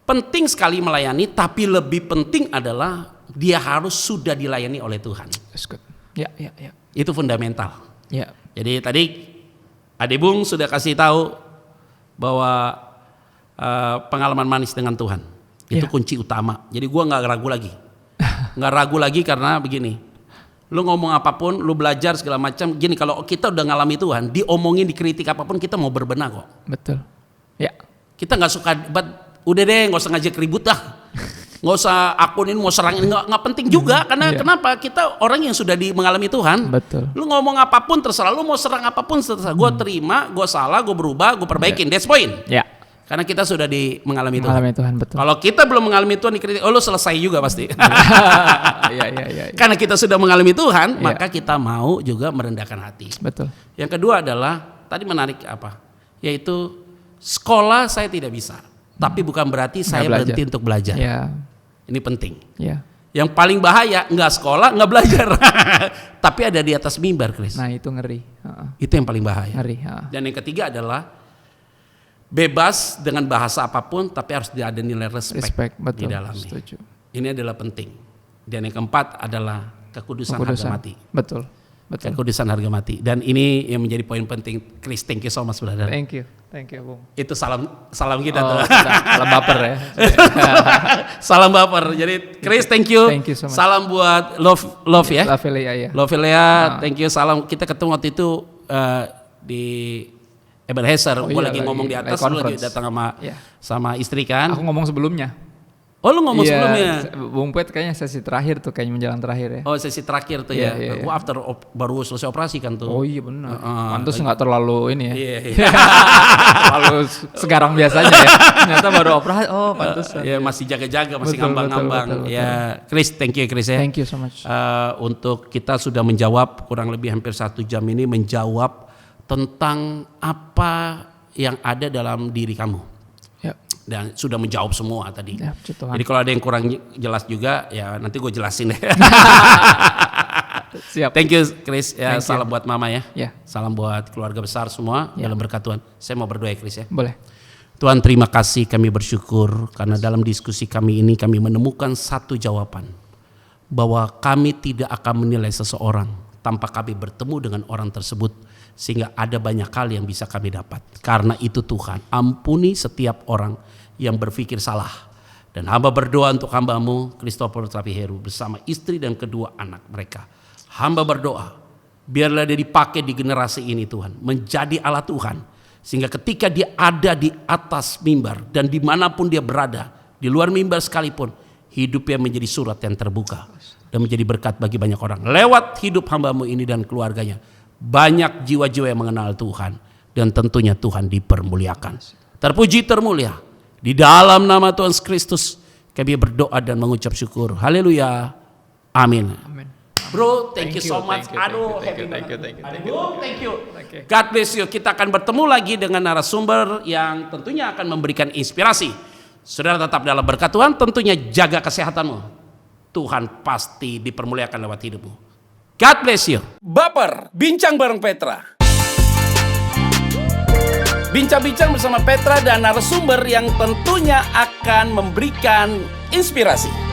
penting sekali melayani, tapi lebih penting adalah dia harus sudah dilayani oleh Tuhan. That's good. Ya. Itu fundamental. Ya. Jadi tadi Ade Bung sudah kasih tahu bahwa pengalaman manis dengan Tuhan itu kunci utama. Jadi gua nggak ragu lagi. Nggak ragu lagi karena begini, lu ngomong apapun, lu belajar segala macam, gini kalau kita udah ngalami Tuhan, diomongin, dikritik apapun kita mau berbenah kok. Betul. Ya. Kita nggak suka debat, udah deh nggak usah ngajak ribut dah, nggak usah akunin mau serangin, nggak penting juga karena kenapa, kita orang yang sudah mengalami Tuhan. Betul. Lu ngomong apapun terserah, lu mau serang apapun terserah, gue terima, gue salah, gue berubah, gue perbaikin, that's point. Ya. Karena kita sudah mengalami Tuhan. Mengalami Tuhan, betul. Kalau kita belum mengalami Tuhan dikritik, lu selesai juga pasti. Iya. Karena kita sudah mengalami Tuhan, maka kita mau juga merendahkan hati. Betul. Yang kedua adalah tadi menarik apa? Yaitu sekolah saya tidak bisa, tapi bukan berarti saya berhenti untuk belajar. Ya. Ini penting. Ya. Yang paling bahaya nggak sekolah, nggak belajar, tapi ada di atas mimbar, Chris. Nah itu ngeri. Itu yang paling bahaya. Ngeri. Dan yang ketiga adalah bebas dengan bahasa apapun, tapi harus ada nilai respect betul, di dalamnya. Setuju. Ini adalah penting. Dan yang keempat adalah kekudusan harga mati. Betul. Kekudusan harga mati. Dan ini yang menjadi poin penting. Chris, thank you so much, brother. Thank you, Bung. Itu salam kita tuh. Salam baper ya. Salam baper. Jadi Chris, thank you. Thank you so much. Salam buat love ya. Lovelia. Thank you. Salam. Kita ketemu waktu itu di Ebenezer, gue lagi ngomong di atas, lu lagi datang sama istri kan? Aku ngomong sebelumnya. Oh lu ngomong sebelumnya? Bung Pet kayaknya sesi terakhir tuh, kayaknya menjelang terakhir ya. Oh sesi terakhir tuh ya. Gue baru selesai operasi kan tuh. Oh iya benar. Pantes nggak terlalu ini ya. Iya. Terlalu sekarang biasanya ya. Ternyata baru operasi. Oh pantesan. Ya masih jaga-jaga, masih ngambang-ngambang. Ya Chris, thank you Chris ya. Thank you so much. Untuk kita sudah menjawab kurang lebih hampir 1 jam ini menjawab tentang apa yang ada dalam diri kamu. Ya. Dan sudah menjawab semua tadi. Ya, jadi kalau ada yang kurang jelas juga ya nanti gue jelasin deh. Siap. Thank you Chris. Ya, salam buat mama ya. Salam buat keluarga besar semua dalam berkat Tuhan. Saya mau berdoa ya Chris ya. Boleh. Tuhan terima kasih, kami bersyukur karena dalam diskusi kami ini kami menemukan satu jawaban. Bahwa kami tidak akan menilai seseorang tanpa kami bertemu dengan orang tersebut. Sehingga ada banyak hal yang bisa kami dapat. Karena itu Tuhan, ampuni setiap orang yang berpikir salah. Dan hamba berdoa untuk hambamu Christopher Trapiheru bersama istri dan kedua anak mereka. Hamba berdoa, biarlah dia dipakai di generasi ini Tuhan. Menjadi alat Tuhan. Sehingga ketika dia ada di atas mimbar dan dimanapun dia berada. Di luar mimbar sekalipun, hidupnya menjadi surat yang terbuka. Dan menjadi berkat bagi banyak orang. Lewat hidup hambamu ini dan keluarganya. Banyak jiwa-jiwa yang mengenal Tuhan dan tentunya Tuhan dipermuliakan. Terpuji termulia di dalam nama Tuhan Kristus kami berdoa dan mengucap syukur. Haleluya. Amin. Bro, thank you so much. Aduh, happy banget. Thank you. God bless you. Kita akan bertemu lagi dengan narasumber yang tentunya akan memberikan inspirasi. Saudara tetap dalam berkat Tuhan, tentunya jaga kesehatanmu. Tuhan pasti dipermuliakan lewat hidupmu. God bless you. Baper, bincang bareng Petra. Bincang-bincang bersama Petra dan narasumber yang tentunya akan memberikan inspirasi.